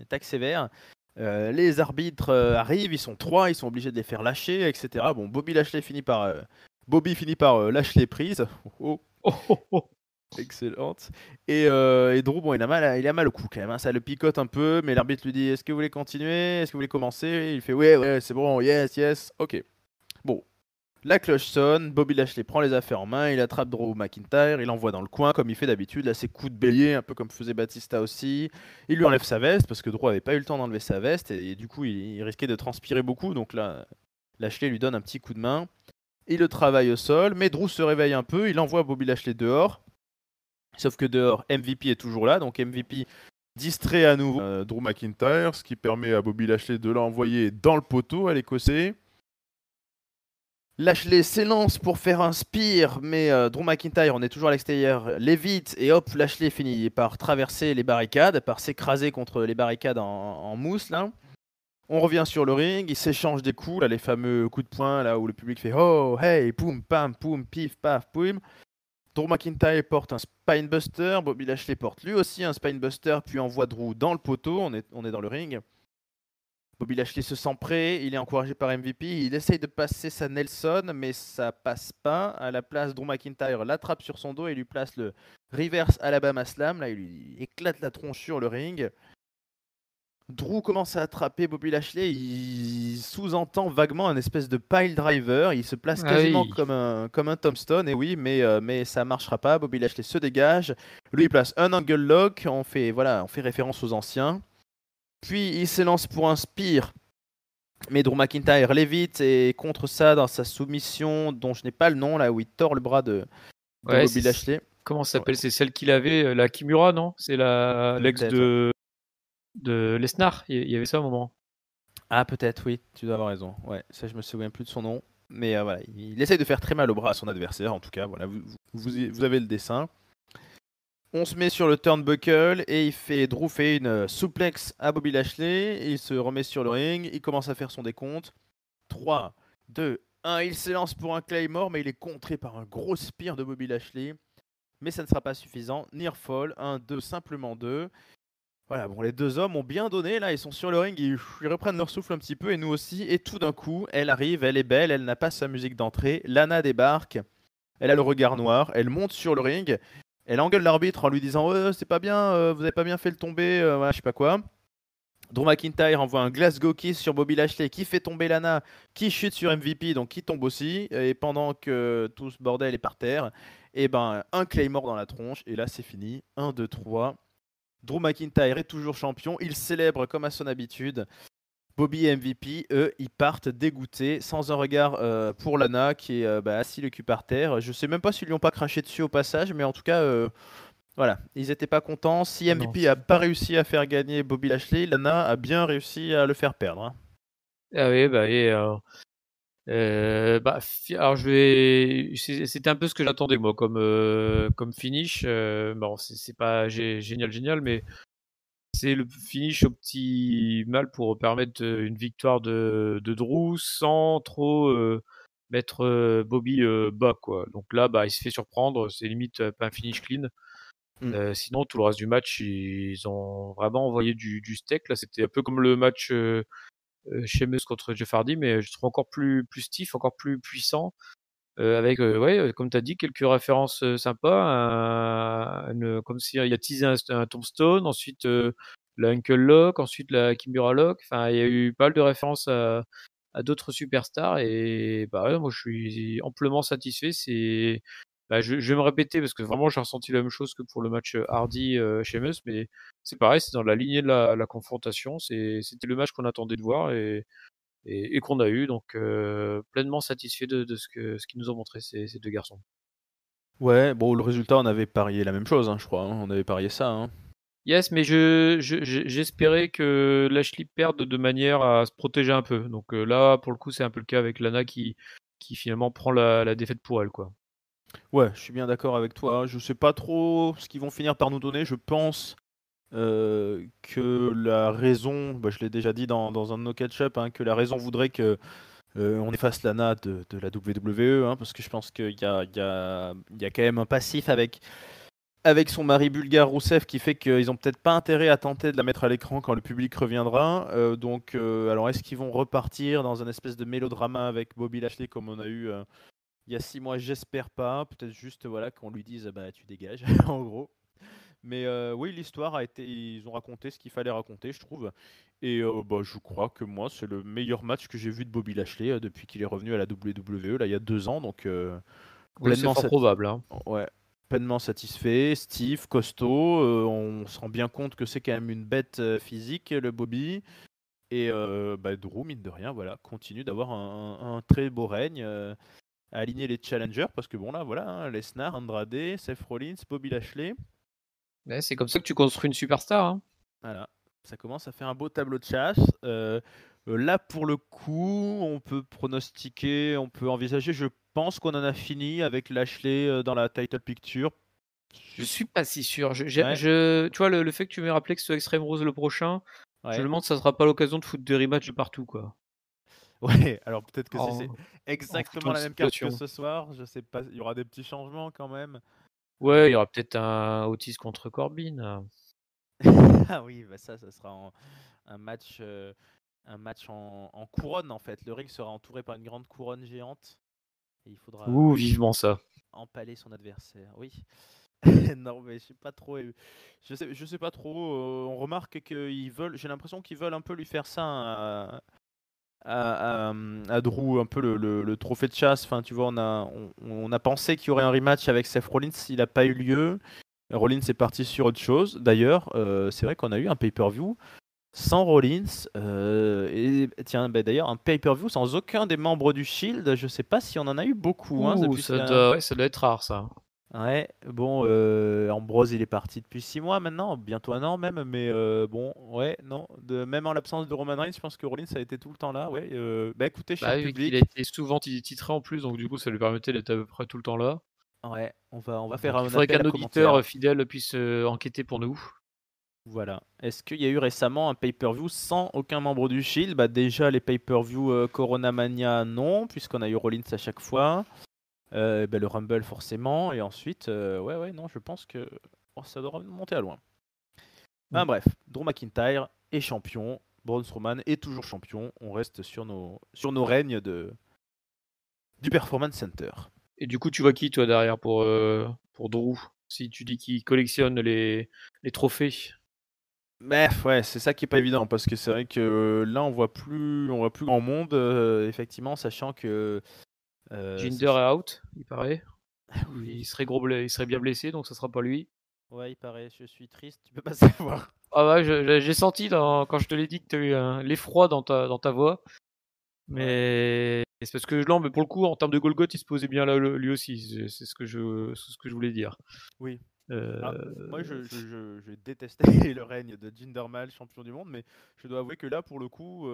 Speaker 1: attaque sévère. Les arbitres arrivent, ils sont trois, ils sont obligés de les faire lâcher, etc. Bon, Bobby finit par lâcher les prises. Oh,
Speaker 2: Oh, oh, oh.
Speaker 1: excellente. Et Drew, bon, il a mal au cou quand même, hein. Ça le picote un peu, mais l'arbitre lui dit: Est-ce que vous voulez continuer? Est-ce que vous voulez commencer? Il fait: Ouais, ouais, c'est bon, yes, yes, ok. Bon, la cloche sonne, Bobby Lashley prend les affaires en main, il attrape Drew McIntyre, il l'envoie dans le coin comme il fait d'habitude, là c'est coup de bélier, un peu comme faisait Batista aussi. Il lui enlève sa veste parce que Drew avait pas eu le temps d'enlever sa veste et du coup il risquait de transpirer beaucoup, donc là Lashley lui donne un petit coup de main. Il le travaille au sol, mais Drew se réveille un peu, il envoie Bobby Lashley dehors. Sauf que dehors, MVP est toujours là, donc MVP distrait à nouveau Drew McIntyre, ce qui permet à Bobby Lashley de l'envoyer dans le poteau à l'Écossais. Lashley s'élance pour faire un spear, mais Drew McIntyre, on est toujours à l'extérieur, l'évite, et hop, Lashley finit par traverser les barricades, par s'écraser contre les barricades en mousse, là. On revient sur le ring, ils s'échangent des coups, là, les fameux coups de poing, là où le public fait oh, hey, poum, pam, poum, pif, paf, poum. Drew McIntyre porte un spinebuster, Bobby Lashley porte lui aussi un spinebuster, puis envoie Drew dans le poteau, on est dans le ring. Bobby Lashley se sent prêt, il est encouragé par MVP, il essaye de passer sa Nelson, mais ça passe pas. À la place, Drew McIntyre l'attrape sur son dos et lui place le reverse Alabama Slam. Là, il lui éclate la tronche sur le ring. Drew commence à attraper Bobby Lashley, il sous-entend vaguement un espèce de pile driver, il se place
Speaker 2: Ah
Speaker 1: quasiment
Speaker 2: oui.
Speaker 1: comme un tombstone, et oui, mais ça marchera pas, Bobby Lashley se dégage, lui il place un angle lock, on fait référence aux anciens, puis il s'élance pour un spear, mais Drew McIntyre l'évite, et contre ça, dans sa soumission, dont je n'ai pas le nom, là où il tord le bras de
Speaker 2: Ouais,
Speaker 1: Bobby Lashley.
Speaker 2: comment ça
Speaker 1: Ouais,
Speaker 2: s'appelle? C'est celle qu'il avait, la Kimura, non? C'est l'ex
Speaker 1: peut-être, ouais.
Speaker 2: de Lesnar. Il y avait ça à un moment.
Speaker 1: Ah, peut-être, oui, tu dois avoir raison. Ouais, ça, je me souviens plus de son nom. Mais voilà, il essaye de faire très mal au bras à son adversaire, en tout cas. Voilà, vous avez le dessin. On se met sur le turnbuckle et Drew fait une suplex à Bobby Lashley. Il se remet sur le ring, il commence à faire son décompte. 3, 2, 1, il s'élance pour un Claymore, mais il est contré par un gros spear de Bobby Lashley. Mais ça ne sera pas suffisant. Near fall, 1, 2, simplement 2. Voilà, bon, les deux hommes ont bien donné, là, ils sont sur le ring, ils reprennent leur souffle un petit peu, et nous aussi, et tout d'un coup, elle arrive, elle est belle, elle n'a pas sa musique d'entrée, Lana débarque, elle a le regard noir, elle monte sur le ring, elle engueule l'arbitre en lui disant c'est pas bien, vous avez pas bien fait le tomber, voilà, je sais pas quoi. Drew McIntyre envoie un Glasgow Kiss sur Bobby Lashley qui fait tomber Lana, qui chute sur MVP, donc qui tombe aussi, et pendant que tout ce bordel est par terre, et ben un Claymore dans la tronche, et là c'est fini, 1, 2, 3. Drew McIntyre est toujours champion, il célèbre comme à son habitude. Bobby et MVP, eux, ils partent dégoûtés, sans un regard pour Lana qui est assis le cul par terre. Je sais même pas s'ils lui ont pas craché dessus au passage, mais en tout cas, voilà, ils étaient pas contents. Si
Speaker 2: Ah non,
Speaker 1: MVP a pas réussi à faire gagner Bobby Lashley, Lana a bien réussi à le faire perdre, hein.
Speaker 2: ah oui, bah et alors c'était un peu ce que j'attendais moi comme finish. Bon, c'est pas génial, génial, mais c'est le finish optimal pour permettre une victoire de Drew sans trop mettre Bobby bas, quoi. Donc là, bah, il se fait surprendre, c'est limite pas un finish clean.
Speaker 1: Mm.
Speaker 2: Sinon, tout le reste du match, ils ont vraiment envoyé du steak. Là, c'était un peu comme le match Sheamus contre Jeff Hardy, mais je trouve encore plus stiff, encore plus puissant. Avec, ouais, comme tu as dit, quelques références sympas. Comme s'il a teasé un tombstone, ensuite la Ankle Lock, ensuite la Kimura Lock. Enfin, il y a eu pas mal de références à d'autres superstars. Et bah, ouais, moi, je suis amplement satisfait. Je vais me répéter parce que vraiment, j'ai ressenti la même chose que pour le match Hardy Sheamus. Mais c'est pareil, c'est dans la lignée de la confrontation. C'était le match qu'on attendait de voir. Et qu'on a eu, donc pleinement satisfait de ce qu'ils nous ont montré ces deux garçons.
Speaker 1: Ouais, bon, le résultat, on avait parié la même chose, hein, je crois, hein. On avait parié ça, hein.
Speaker 2: Yes, mais j'espérais que Lashley perde de manière à se protéger un peu. Donc là, pour le coup, c'est un peu le cas avec Lana qui finalement prend la défaite pour elle, quoi.
Speaker 1: Ouais, je suis bien d'accord avec toi, hein. Je sais pas trop ce qu'ils vont finir par nous donner. Je pense que la raison, bah, je l'ai déjà dit dans un de nos catch-up, hein, que la raison voudrait que on efface Lana de la WWE, hein, parce que je pense qu'il y a quand même un passif avec son mari bulgare Rousseff qui fait qu'ils ont peut-être pas intérêt à tenter de la mettre à l'écran quand le public reviendra. Alors est-ce qu'ils vont repartir dans un espèce de mélodrama avec Bobby Lashley comme on a eu il y a 6 mois? J'espère pas. Peut-être juste voilà qu'on lui dise bah tu dégages en gros. Mais oui, l'histoire a été. Ils ont raconté ce qu'il fallait raconter, je trouve. Et bah, je crois que moi, c'est le meilleur match que j'ai vu de Bobby Lashley depuis qu'il est revenu à la WWE, là, il y a 2 ans. Donc,
Speaker 2: Oui, c'est fort probable, hein.
Speaker 1: ouais, pleinement satisfait. Steve, costaud. On se rend bien compte que c'est quand même une bête physique, le Bobby. Et bah, Drew, mine de rien, voilà, continue d'avoir un très beau règne. À aligner les challengers. Parce que bon, là, voilà, hein, Lesnar, Andrade, Seth Rollins, Bobby Lashley.
Speaker 2: Ouais, c'est comme ça que tu construis une superstar, hein.
Speaker 1: Voilà, ça commence à faire un beau tableau de chasse. Là, pour le coup, on peut pronostiquer, on peut envisager. Je pense qu'on en a fini avec Lashley dans la title picture.
Speaker 2: Je suis pas si sûr.
Speaker 1: Ouais,
Speaker 2: Tu vois, le fait que tu m'aies rappelé que ce soit Extreme Rules le prochain, je me
Speaker 1: ouais,
Speaker 2: demande si ça sera pas l'occasion de foutre des rematchs de partout, quoi.
Speaker 1: ouais. Alors peut-être que si c'est
Speaker 2: En foutant
Speaker 1: exactement
Speaker 2: une
Speaker 1: la même carte que
Speaker 2: stipulation.
Speaker 1: ce soir, je sais pas, il y aura des petits changements quand même.
Speaker 2: Ouais, il y aura peut-être un Otis contre Corbin.
Speaker 1: Ah oui, bah ça sera un match, un match en couronne en fait. Le ring sera entouré par une grande couronne géante et il faudra
Speaker 2: Ouh, vivement ça.
Speaker 1: empaler son adversaire. Oui. Non, mais je sais pas trop. Je sais pas trop. On remarque qu'ils veulent. J'ai l'impression qu'ils veulent un peu lui faire ça à Drew, un peu le trophée de chasse. Enfin, tu vois, on a pensé qu'il y aurait un rematch avec Seth Rollins. Il n'a pas eu lieu. Rollins est parti sur autre chose. D'ailleurs, c'est vrai qu'on a eu un pay-per-view sans Rollins. Et tiens, bah, d'ailleurs, un pay-per-view sans aucun des membres du Shield. Je sais pas si on en a eu beaucoup hein,
Speaker 2: Ouh,
Speaker 1: depuis.
Speaker 2: ouais, ça doit être rare ça.
Speaker 1: Ouais, bon, Ambrose il est parti depuis 6 mois maintenant, bientôt un an même, mais bon, ouais, non, même en l'absence de Roman Reigns, je pense que Rollins a été tout le temps là, ouais. Bah écoutez, cher
Speaker 2: Bah, vu qu'il a
Speaker 1: public,
Speaker 2: été souvent titré en plus, donc du coup, ça lui permettait d'être à peu près tout le temps là.
Speaker 1: ouais, on va faire
Speaker 2: Donc il
Speaker 1: un
Speaker 2: faudrait
Speaker 1: appel
Speaker 2: qu'un
Speaker 1: à
Speaker 2: auditeur
Speaker 1: commentaires.
Speaker 2: fidèle puisse enquêter pour nous.
Speaker 1: Voilà. Est-ce qu'il y a eu récemment un pay-per-view sans aucun membre du Shield? Bah déjà les pay-per-view Corona Mania, non, puisqu'on a eu Rollins à chaque fois. Bah, le Rumble forcément, et ensuite, ouais, non, je pense que ça doit monter à loin.
Speaker 2: Mm.
Speaker 1: Bref, Drew McIntyre est champion, Braun Strowman est toujours champion. On reste sur nos règnes du Performance Center.
Speaker 2: Et du coup, tu vois qui toi derrière pour Drew? Si tu dis qu'il collectionne les trophées.
Speaker 1: Bref, ouais, c'est ça qui est pas évident parce que c'est vrai que là on voit plus grand monde, effectivement, sachant que
Speaker 2: Jinder est out, il paraît.
Speaker 1: oui,
Speaker 2: Il serait il serait bien blessé, donc ça sera pas lui.
Speaker 1: ouais, il paraît, je suis triste, tu peux pas savoir.
Speaker 2: Ah ouais, j'ai senti quand je te l'ai dit que tu as eu l'effroi dans ta voix.
Speaker 1: Ouais,
Speaker 2: Mais c'est parce que non, mais pour le coup, en termes de Golgoth, il se posait bien là lui aussi. C'est ce que je voulais dire.
Speaker 1: oui. Ah, moi,
Speaker 2: Euh,
Speaker 1: je détestais le règne de Jinder Mahal, champion du monde, mais je dois avouer que là, pour le coup,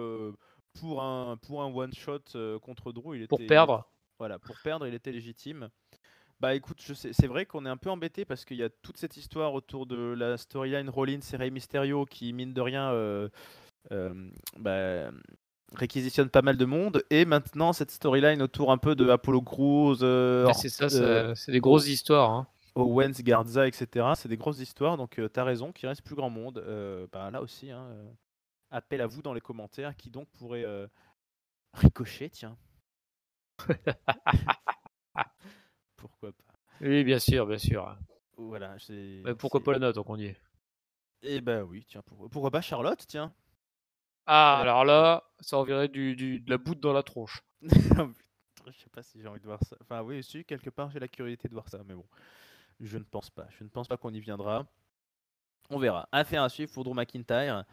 Speaker 1: pour un one shot contre Drew,
Speaker 2: pour perdre.
Speaker 1: voilà, pour perdre, il était légitime. Bah écoute, c'est vrai qu'on est un peu embêté parce qu'il y a toute cette histoire autour de la storyline Rollins et Rey Mysterio qui, mine de rien, bah, réquisitionne pas mal de monde. Et maintenant, cette storyline autour un peu de Apollo Crews,
Speaker 2: Ah, c'est ça, c'est des grosses histoires. Hein.
Speaker 1: Owens, Garza, etc. C'est des grosses histoires, donc t'as raison qu'il reste plus grand monde. Bah, là aussi, hein, appel à vous dans les commentaires qui donc pourrait ricocher, tiens. Pourquoi pas.
Speaker 2: Oui, bien sûr, bien sûr.
Speaker 1: Voilà,
Speaker 2: Pourquoi pas la note, donc on y est.
Speaker 1: Eh ben oui, tiens, pourquoi pas Charlotte, tiens.
Speaker 2: Ah,
Speaker 1: Elle a...
Speaker 2: alors là, ça enverrait de la boute dans la tronche.
Speaker 1: Je sais pas si j'ai envie de voir ça. Enfin oui, si, quelque part j'ai la curiosité de voir ça, mais bon, je ne pense pas. Je ne pense pas qu'on y viendra. On verra. Affaire à suivre pour Drew McIntyre.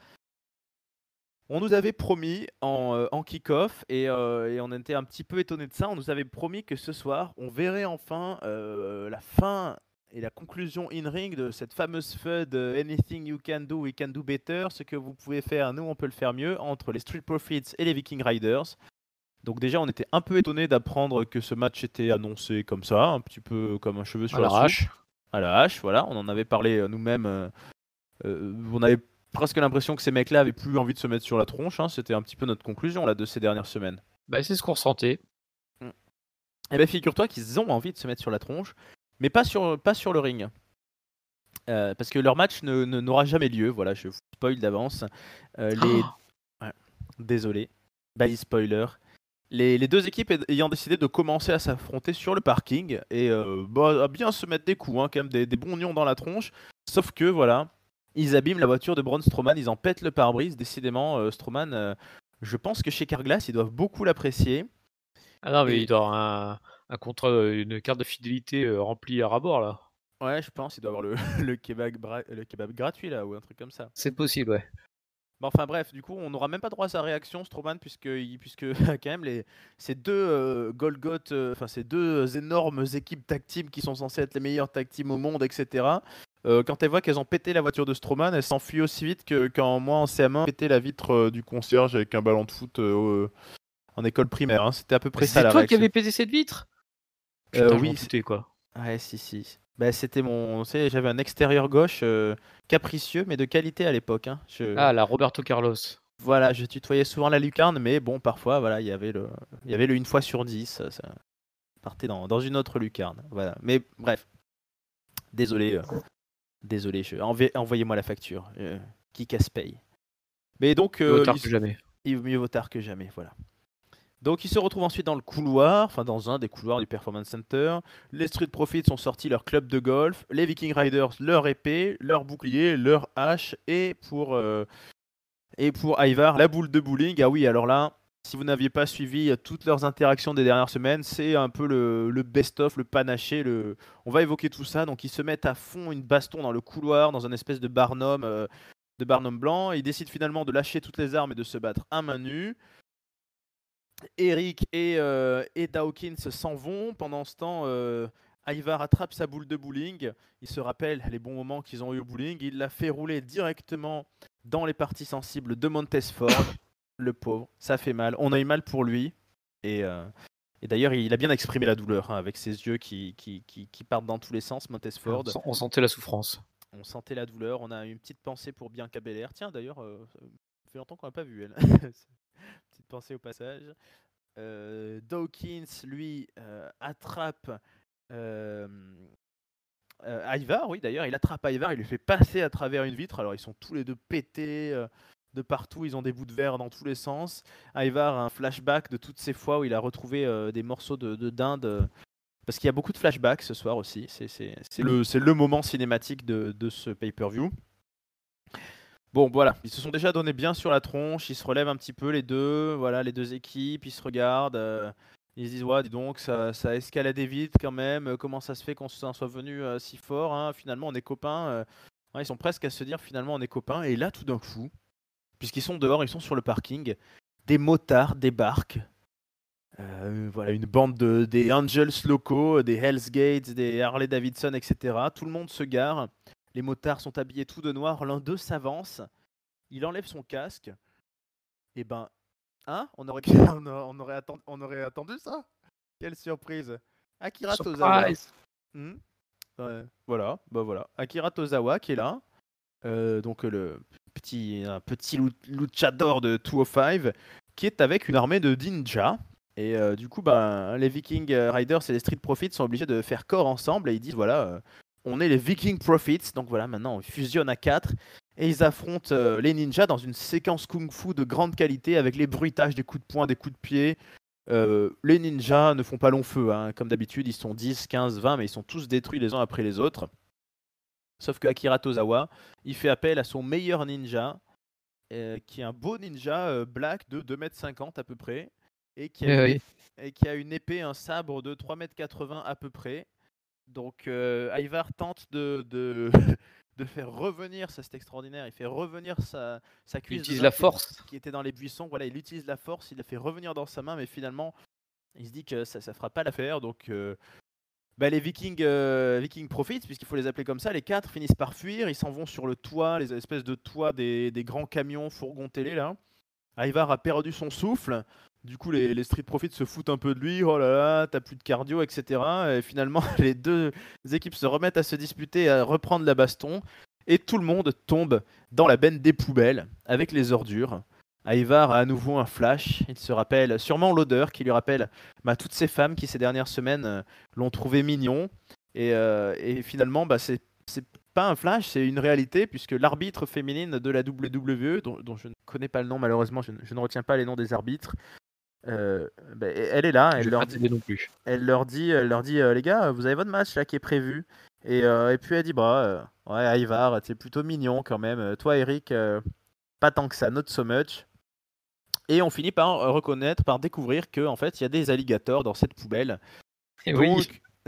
Speaker 1: On nous avait promis en kick-off et on était un petit peu étonné de ça. On nous avait promis que ce soir, on verrait enfin la fin et la conclusion in-ring de cette fameuse feud Anything you can do, we can do better. Ce que vous pouvez faire, nous, on peut le faire mieux entre les Street Profits et les Viking Riders. Donc déjà, on était un peu étonné d'apprendre que ce match était annoncé comme ça, un petit peu comme un cheveu sur
Speaker 2: À
Speaker 1: la soupe,
Speaker 2: l'arrache.
Speaker 1: à la hache. Voilà, on en avait parlé nous-mêmes. On avait presque l'impression que ces mecs-là avaient plus envie de se mettre sur la tronche. Hein. C'était un petit peu notre conclusion là de ces dernières semaines.
Speaker 2: Bah, c'est ce qu'on ressentait.
Speaker 1: Et bien, figure-toi qu'ils ont envie de se mettre sur la tronche, mais pas sur le ring. Parce que leur match n'aura jamais lieu. Voilà, je vous spoil d'avance. Les... Ouais, désolé. Bye spoiler. Les deux équipes ayant décidé de commencer à s'affronter sur le parking et à bien se mettre des coups, hein, quand même des bons nions dans la tronche. Sauf que voilà, ils abîment la voiture de Braun Strowman, ils en pètent le pare-brise. Décidément, Strowman, je pense que chez Carglass, ils doivent beaucoup l'apprécier.
Speaker 2: Ah non, mais il
Speaker 1: Et
Speaker 2: doit avoir un contrat, une carte de fidélité remplie à rabord là.
Speaker 1: ouais, je pense, il doit avoir le kebab gratuit là, ou un truc comme ça.
Speaker 2: C'est possible, ouais.
Speaker 1: Bon, enfin bref, du coup, on n'aura même pas droit à sa réaction, Strowman, puisque quand même ces deux Golgoth, enfin ces deux énormes équipes tag team qui sont censées être les meilleures tag team au monde, etc. Quand elles voient qu'elles ont pété la voiture de Strowman, elles s'enfuient aussi vite que quand moi en CM1 pété la vitre du concierge avec un ballon de foot en école primaire. Hein. C'était à peu près ça
Speaker 2: C'est
Speaker 1: la
Speaker 2: toi qui
Speaker 1: réaction.
Speaker 2: avais pété cette vitre? Putain, je m'en
Speaker 1: Oui,
Speaker 2: doutais quoi.
Speaker 1: ouais, si. Bah, c'était tu sais, j'avais un extérieur gauche capricieux, mais de qualité à l'époque. Hein.
Speaker 2: Ah, la Roberto Carlos.
Speaker 1: Voilà, je tutoyais souvent la lucarne, mais bon, parfois, voilà, il y avait le une fois sur 10, ça partait dans une autre lucarne. Voilà. Mais bref, désolé, envoyez-moi la facture. Qui casse paye. Mais donc,
Speaker 2: Mieux vaut tard que jamais.
Speaker 1: mieux vaut tard que jamais, voilà. Donc ils se retrouvent ensuite dans le couloir, enfin dans un des couloirs du Performance Center. Les Street Profits ont sorti leur club de golf, les Viking Riders leur épée, leur bouclier, leur hache et pour Ivar la boule de bowling. Ah oui, alors là, si vous n'aviez pas suivi toutes leurs interactions des dernières semaines, c'est un peu le best-of, le panaché. On va évoquer tout ça. Donc ils se mettent à fond une baston dans le couloir, dans une espèce de Barnum blanc. Ils décident finalement de lâcher toutes les armes et de se battre à main nue. Eric et Dawkins s'en vont. Pendant ce temps, Ivar attrape sa boule de bowling. Il se rappelle les bons moments qu'ils ont eu au bowling. Il la fait rouler directement dans les parties sensibles de Montesford. Le pauvre, ça fait mal. On a eu mal pour lui. Et d'ailleurs, il a bien exprimé la douleur avec ses yeux qui partent dans tous les sens, Montesford.
Speaker 2: On sentait la souffrance.
Speaker 1: On sentait la douleur. On a une petite pensée pour Bianca Belair. Tiens, d'ailleurs, ça fait longtemps qu'on l'a pas vue, elle. Petite pensée au passage. Dawkins, lui, attrape Ivar. Oui, d'ailleurs, il attrape Ivar. Il lui fait passer à travers une vitre. Alors, ils sont tous les deux pétés de partout. Ils ont des bouts de verre dans tous les sens. Ivar a un flashback de toutes ces fois où il a retrouvé des morceaux de dinde. Parce qu'il y a beaucoup de flashbacks ce soir aussi. C'est le moment cinématique de ce pay-per-view. Bon, voilà, ils se sont déjà donné bien sur la tronche, ils se relèvent un petit peu les deux, voilà, les deux équipes, ils se regardent, ils se disent, ouais, dis donc, ça a escaladé vite quand même, comment ça se fait qu'on s'en soit venu si fort, hein, finalement on est copains, ouais, ils sont presque à se dire finalement on est copains, et là tout d'un coup, puisqu'ils sont dehors, ils sont sur le parking, des motards débarquent, voilà, une bande des Angels locaux, des Hells Gates, des Harley Davidson, etc. Tout le monde se gare, les motards sont habillés tout de noir, l'un d'eux s'avance. Il enlève son casque. Et ben, hein, on aurait attendu ça. Quelle surprise. Akira Tozawa. Voilà, bah voilà. Akira Tozawa qui est là. Donc le un petit luchador de 205 qui est avec une armée de ninjas. Et du coup, ben, les Viking Riders et les Street Profits sont obligés de faire corps ensemble et ils disent voilà, on est les Viking Profits. Donc voilà, maintenant on fusionne à 4. Et ils affrontent les ninjas dans une séquence kung-fu de grande qualité avec les bruitages, des coups de poing, des coups de pied. Les ninjas ne font pas long feu, hein. Comme d'habitude, ils sont 10, 15, 20, mais ils sont tous détruits les uns après les autres. Sauf que Akira Tozawa, il fait appel à son meilleur ninja, qui est un beau ninja black de 2,50 m à peu près, et qui a une épée, un sabre de 3,80 m à peu près. Donc Ivar tente de faire revenir, ça c'est extraordinaire, il fait revenir sa cuisse.
Speaker 2: Il utilise la force.
Speaker 1: Qui était dans les buissons, voilà, il utilise la force, il la fait revenir dans sa main, mais finalement il se dit que ça fera pas l'affaire. Donc les Viking Profits, puisqu'il faut les appeler comme ça, les 4 finissent par fuir, ils s'en vont sur le toit, les espèces de toits des grands camions fourgons télé là. Ivar a perdu son souffle. Du coup, les Street Profits se foutent un peu de lui. Oh là là, t'as plus de cardio, etc. Et finalement, les deux équipes se remettent à se disputer, à reprendre la baston. Et tout le monde tombe dans la benne des poubelles avec les ordures. Ivar a à nouveau un flash. Il se rappelle sûrement l'odeur qui lui rappelle toutes ces femmes qui, ces dernières semaines, l'ont trouvé mignon. Et finalement, c'est pas un flash, c'est une réalité, puisque l'arbitre féminine de la WWE, dont je ne connais pas le nom malheureusement, je ne retiens pas les noms des arbitres, elle est là, elle leur dit les gars, vous avez votre match là qui est prévu, et puis elle dit ouais, Ivar, t'es plutôt mignon quand même, toi Eric, pas tant que ça, not so much. Et on finit par par découvrir que en fait il y a des alligators dans cette poubelle.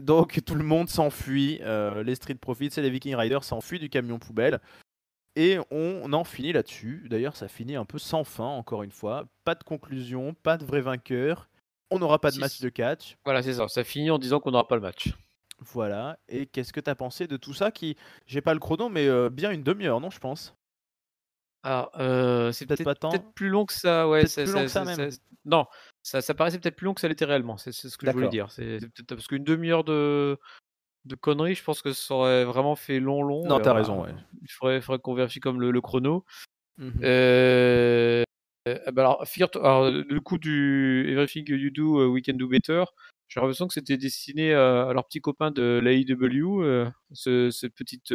Speaker 1: Donc tout le monde s'enfuit, les Street Profits et les Viking Riders s'enfuient du camion poubelle. Et on en finit là-dessus. D'ailleurs, ça finit un peu sans fin, encore une fois. Pas de conclusion, pas de vrai vainqueur. On n'aura pas de match de catch.
Speaker 2: Voilà, c'est ça. Ça finit en disant qu'on n'aura pas le match.
Speaker 1: Voilà. Et qu'est-ce que tu as pensé de tout ça qui, j'ai pas le chrono, mais bien une demi-heure, non, je pense.
Speaker 2: Alors, c'est peut-être plus long que ça. Ouais,
Speaker 1: plus long que ça même.
Speaker 2: Non, ça paraissait peut-être plus long que ça l'était réellement. C'est ce que je voulais dire. C'est peut-être parce qu'une demi-heure de conneries, je pense que ça aurait vraiment fait long.
Speaker 1: Non, t'as raison, ouais.
Speaker 2: Il faudrait qu'on vérifie comme le chrono.
Speaker 1: Alors,
Speaker 2: le coup du Everything You Do, We Can Do Better, j'ai l'impression que c'était destiné à leurs petits copains de l'AEW, cette petite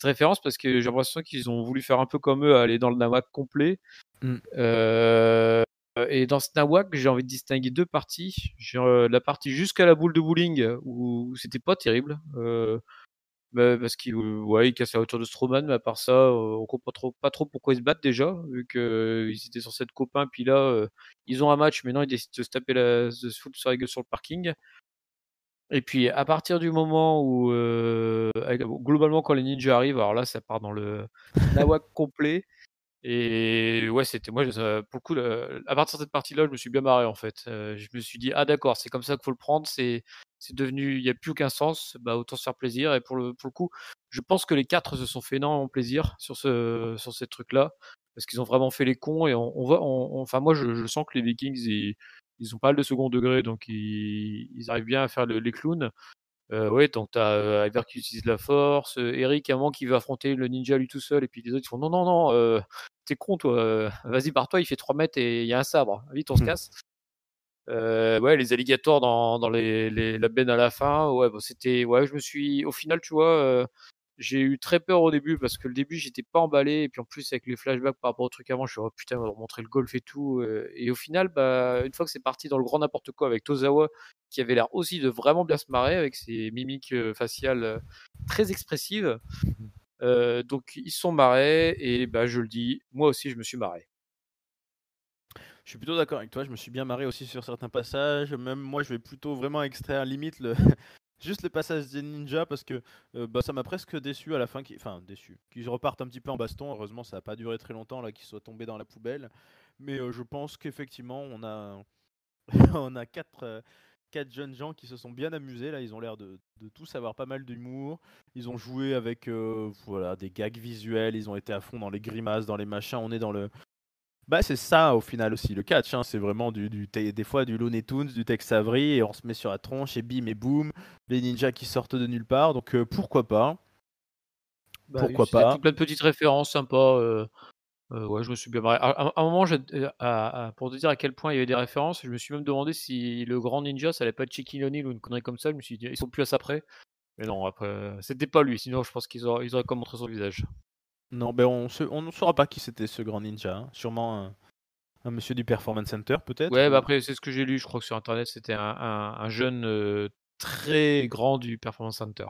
Speaker 2: référence, parce que j'ai l'impression qu'ils ont voulu faire un peu comme eux, aller dans le nawak complet. Et dans ce nawak, j'ai envie de distinguer 2 parties. J'ai la partie jusqu'à la boule de bowling où c'était pas terrible, parce qu'il, ouais, il casse la voiture de Strowman, mais à part ça, on comprend pas trop pourquoi ils se battent déjà, vu qu'ils étaient censés être copains. Puis là, ils ont un match, mais non, ils décident de se foutre sur la gueule sur le parking. Et puis à partir du moment où, globalement quand les ninjas arrivent, alors là, ça part dans le nawak complet. Et ouais, c'était moi, pour le coup, à partir de cette partie-là, je me suis bien marré en fait. Je me suis dit: «Ah d'accord, c'est comme ça qu'il faut le prendre, c'est devenu il y a plus aucun sens, bah, autant se faire plaisir». Et pour le coup, je pense que les 4 se sont fait énormément plaisir sur ces trucs-là, parce qu'ils ont vraiment fait les cons. Et on voit enfin moi je sens que les Vikings, ils ont pas mal de second degré, donc ils arrivent bien à faire les clowns. Ouais, donc tu as, Ivar qui utilise la force, Eric à un moment qui veut affronter le ninja lui tout seul, et puis les autres ils font: «Non, non, non, tu con toi, vas-y barre-toi, il fait 3 mètres et il y a un sabre, vite on se casse». Ouais, les alligators dans la benne à la fin, ouais, bah, c'était, ouais, je me suis au final, tu vois, j'ai eu très peur au début, parce que le début j'étais pas emballé, et puis en plus avec les flashbacks par rapport au truc avant, je suis: «Oh putain, on va leur montrer le golf et tout», et au final, bah, une fois que c'est parti dans le grand n'importe quoi avec Tozawa, qui avait l'air aussi de vraiment bien se marrer avec ses mimiques, faciales, très expressives, donc ils se sont marrés, et bah, je le dis, moi aussi je me suis marré.
Speaker 1: Je suis plutôt d'accord avec toi, je me suis bien marré aussi sur certains passages. Même moi, je vais plutôt vraiment extraire limite le juste le passage des ninjas parce que bah, ça m'a presque déçu à la fin, enfin déçu, qu'ils repartent un petit peu en baston. Heureusement, ça n'a pas duré très longtemps là, qu'ils soient tombés dans la poubelle. Mais je pense qu'effectivement, on a on a quatre jeunes gens qui se sont bien amusés là. Ils ont l'air de tous avoir pas mal d'humour. Ils ont joué avec voilà des gags visuels. Ils ont été à fond dans les grimaces, dans les machins. On est dans le bah, c'est ça au final aussi le catch, hein, c'est vraiment des fois du Looney Tunes, du Tex Avery et on se met sur la tronche et bim et boum, les ninjas qui sortent de nulle part, donc pourquoi pas?
Speaker 2: Bah oui,
Speaker 1: Pourquoi
Speaker 2: c'était
Speaker 1: pas?
Speaker 2: tout plein de petites références sympas. Ouais, je me suis bien marré. À un moment, pour te dire à quel point il y avait des références, je me suis même demandé si le grand ninja, ça allait pas être Shaquille O'Neal ou une connerie comme ça. Je me suis dit: «Ils sont plus à ça près». Mais non, après, c'était pas lui, sinon je pense qu'ils auraient quand même montré son visage.
Speaker 1: Non, ben on ne saura pas qui c'était ce grand ninja, hein. Sûrement un monsieur du Performance Center peut-être
Speaker 2: Ouais, bah,
Speaker 1: ou
Speaker 2: après, c'est ce que j'ai lu, je crois que sur internet, c'était un jeune, très grand du Performance Center.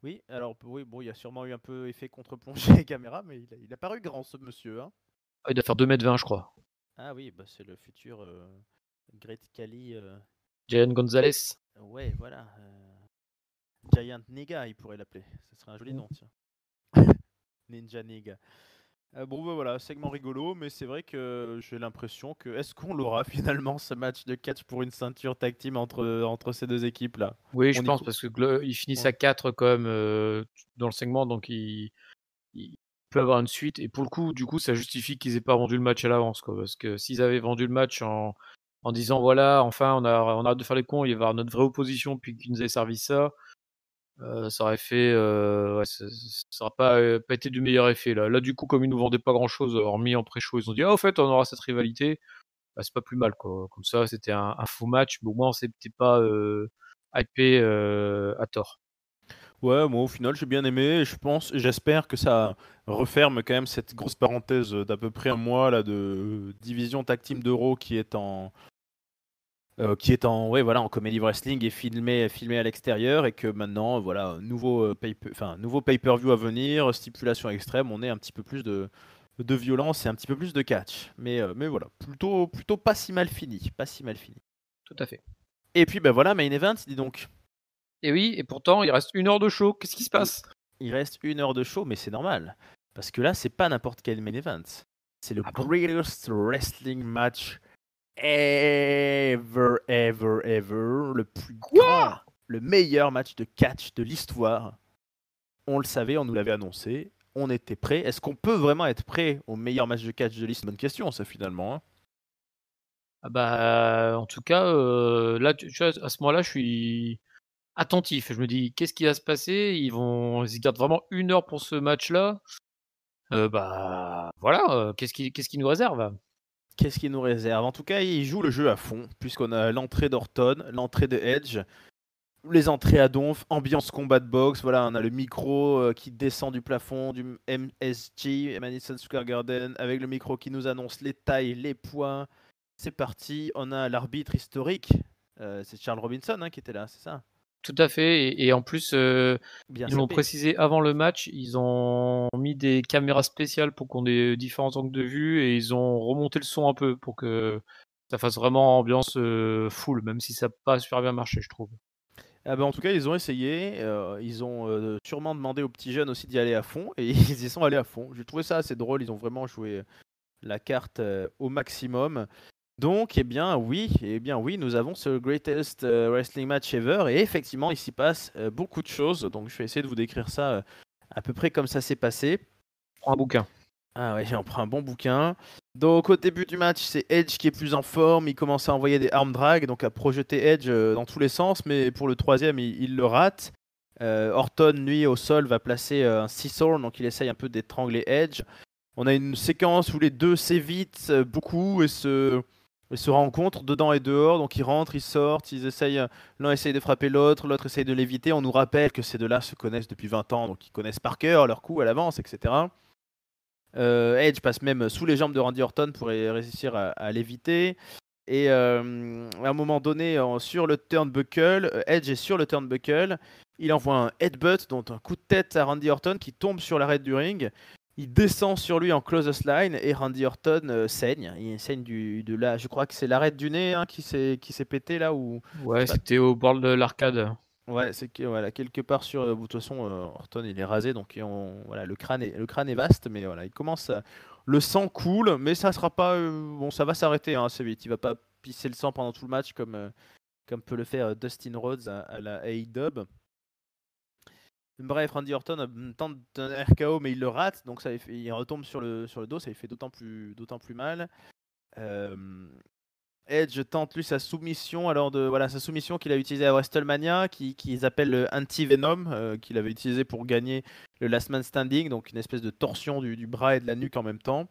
Speaker 1: oui, alors oui, bon, il y a sûrement eu un peu effet contre-plongée caméra, mais il a paru grand ce monsieur, hein.
Speaker 2: Ah, il doit faire 2,20 m, je crois.
Speaker 1: Ah oui, bah, c'est le futur Great Kali,
Speaker 2: Giant Gonzalez.
Speaker 1: ouais, voilà, Giant Nigga, il pourrait l'appeler, ce serait un joli
Speaker 2: Mmh.
Speaker 1: nom, tiens. Ninja Nigga. Bon, bah voilà, segment rigolo, mais c'est vrai que j'ai l'impression que. Est-ce qu'on l'aura finalement ce match de catch pour une ceinture tag team entre ces deux équipes là?
Speaker 2: Oui, je
Speaker 1: On y
Speaker 2: pense,
Speaker 1: cro-
Speaker 2: parce que ils finissent
Speaker 1: on-
Speaker 2: à 4 quand même, dans le segment, donc il peut avoir une suite. Et pour le coup, du coup, ça justifie qu'ils aient pas vendu le match à l'avance, quoi. Parce que s'ils avaient vendu le match en disant: «Voilà, enfin, on arrête de faire les cons, il va y avoir notre vraie opposition», puis qu'ils nous avaient servi ça, ça aurait fait, ouais, ça aurait pas été du meilleur effet, là. Là, du coup, comme ils nous vendaient pas grand-chose, hormis en pré-show, ils ont dit: «Ah, au fait, on aura cette rivalité». Bah, c'est pas plus mal, quoi. Comme ça, c'était un faux match, mais au moins on s'était pas, hypé, à tort.
Speaker 1: Ouais, moi au final j'ai bien aimé, et j'espère que ça referme quand même cette grosse parenthèse d'à peu près un mois là de division tag team d'Euro ouais, voilà, en comedy wrestling et filmé à l'extérieur, et que maintenant voilà, nouveau pay-per-view à venir, stipulation extrême, on est un petit peu plus de violence et un petit peu plus de catch. Mais voilà, plutôt pas si mal fini, pas si mal fini.
Speaker 2: Tout à fait.
Speaker 1: Et puis ben voilà, main event, dis donc.
Speaker 2: Et oui, et pourtant, il reste 1 heure de show. Qu'est-ce qui se
Speaker 1: Il,
Speaker 2: passe?
Speaker 1: il reste 1 heure de show, mais c'est normal. Parce que là, c'est pas n'importe quel main event. C'est le
Speaker 2: Ah bon?
Speaker 1: greatest wrestling match ever, ever, ever. Le plus grand,
Speaker 2: Quoi?
Speaker 1: le meilleur match de catch de l'histoire. On le savait, on nous l'avait annoncé. On était prêt. Est-ce qu'on peut vraiment être prêt au meilleur match de catch de l'histoire? Bonne question, ça, finalement, hein.
Speaker 2: Ah bah, en tout cas, là, tu vois, à ce moment-là, je suis attentif. Je me dis: «Qu'est-ce qui va se passer?» Ils gardent vraiment 1 heure pour ce match-là. Bah, voilà, qu'est-ce qu'ils nous réservent?
Speaker 1: Qu'est-ce qu'il nous réserve? En tout cas, il joue le jeu à fond, puisqu'on a l'entrée d'Orton, l'entrée de Edge, les entrées à donf, ambiance combat de boxe. Voilà, on a le micro qui descend du plafond du MSG, Madison Square Garden, avec le micro qui nous annonce les tailles, les poids. c'est parti. On a l'arbitre historique. C'est Charles Robinson qui était là, c'est ça?
Speaker 2: Tout à fait et en plus,
Speaker 1: Bien
Speaker 2: ils l'ont
Speaker 1: sapé.
Speaker 2: précisé avant le match, ils ont mis des caméras spéciales pour qu'on ait différents angles de vue et ils ont remonté le son un peu pour que ça fasse vraiment ambiance, full, même si ça a pas super bien marché, je trouve.
Speaker 1: Ah bah, en tout cas, ils ont essayé. Ils ont sûrement demandé aux petits jeunes aussi d'y aller à fond. Et ils y sont allés à fond. J'ai trouvé ça assez drôle. Ils ont vraiment joué la carte au maximum. Donc, eh bien oui, nous avons ce greatest wrestling match ever. Et effectivement, il s'y passe beaucoup de choses. Donc, je vais essayer de vous décrire ça à peu près comme ça s'est passé.
Speaker 2: Prends un bouquin.
Speaker 1: Ah ouais, j'en prends un bon bouquin. Donc, au début du match, c'est Edge qui est plus en forme. Il commence à envoyer des arm drag, donc à projeter Edge dans tous les sens. Mais pour le troisième, il le rate. Orton, lui, au sol, va placer un scissor. Donc, il essaye un peu d'étrangler Edge. On a une séquence où les deux s'évitent beaucoup et se rencontrent dedans et dehors. Donc ils rentrent, ils sortent, l'un essaye de frapper l'autre, l'autre essaye de l'éviter. On nous rappelle que ces deux-là se connaissent depuis 20 ans, donc ils connaissent par cœur leur coup à l'avance, etc. Edge passe même sous les jambes de Randy Orton pour réussir à l'éviter. Et à un moment donné, sur le turnbuckle, Edge est sur le turnbuckle. Il envoie un headbutt, donc un coup de tête à Randy Orton qui tombe sur l'arête du ring. Il descend sur lui en closest line et Randy Orton saigne. Il saigne de là. Je crois que c'est l'arête du nez qui s'est pété là où.
Speaker 2: Ouais, c'était au bord de l'arcade.
Speaker 1: Ouais, c'est que voilà quelque part sur. De toute façon, Orton il est rasé donc voilà le crâne est vaste, mais voilà il commence. Le sang coule, mais ça sera pas bon, ça va s'arrêter assez vite. Il va pas pisser le sang pendant tout le match comme peut le faire Dustin Rhodes à la AEW. Bref, Randy Orton tente un RKO mais il le rate, donc il retombe sur le dos, ça lui fait d'autant plus mal. Edge tente lui sa soumission, sa soumission qu'il a utilisée à WrestleMania, qu'ils appellent le Anti-Venom, qu'il avait utilisé pour gagner le Last Man Standing, donc une espèce de torsion du bras et de la nuque en même temps.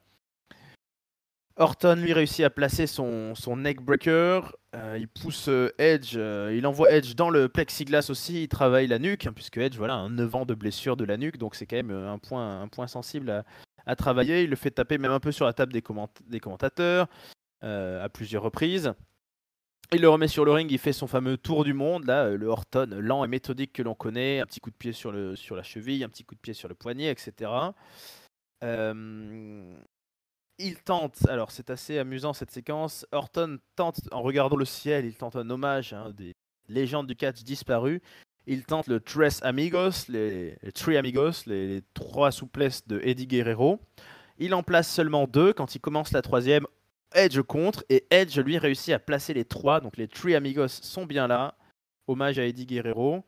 Speaker 1: Orton lui réussit à placer son neckbreaker, il pousse Edge, il envoie Edge dans le plexiglas aussi, il travaille la nuque, puisque Edge a 9 ans de blessure de la nuque, donc c'est quand même un point sensible à travailler. Il le fait taper même un peu sur la table des commentateurs à plusieurs reprises. Il le remet sur le ring, il fait son fameux tour du monde, là, le Orton lent et méthodique que l'on connaît, un petit coup de pied sur la cheville, un petit coup de pied sur le poignet, etc. Il tente, alors c'est assez amusant cette séquence, Orton tente, en regardant le ciel, il tente un hommage à des légendes du catch disparues. Il tente le Tres Amigos, les Three Amigos, les trois souplesses de Eddie Guerrero. Il en place seulement 2. Quand il commence la troisième, Edge contre, et Edge lui réussit à placer les 3. Donc les Three Amigos sont bien là. Hommage à Eddie Guerrero.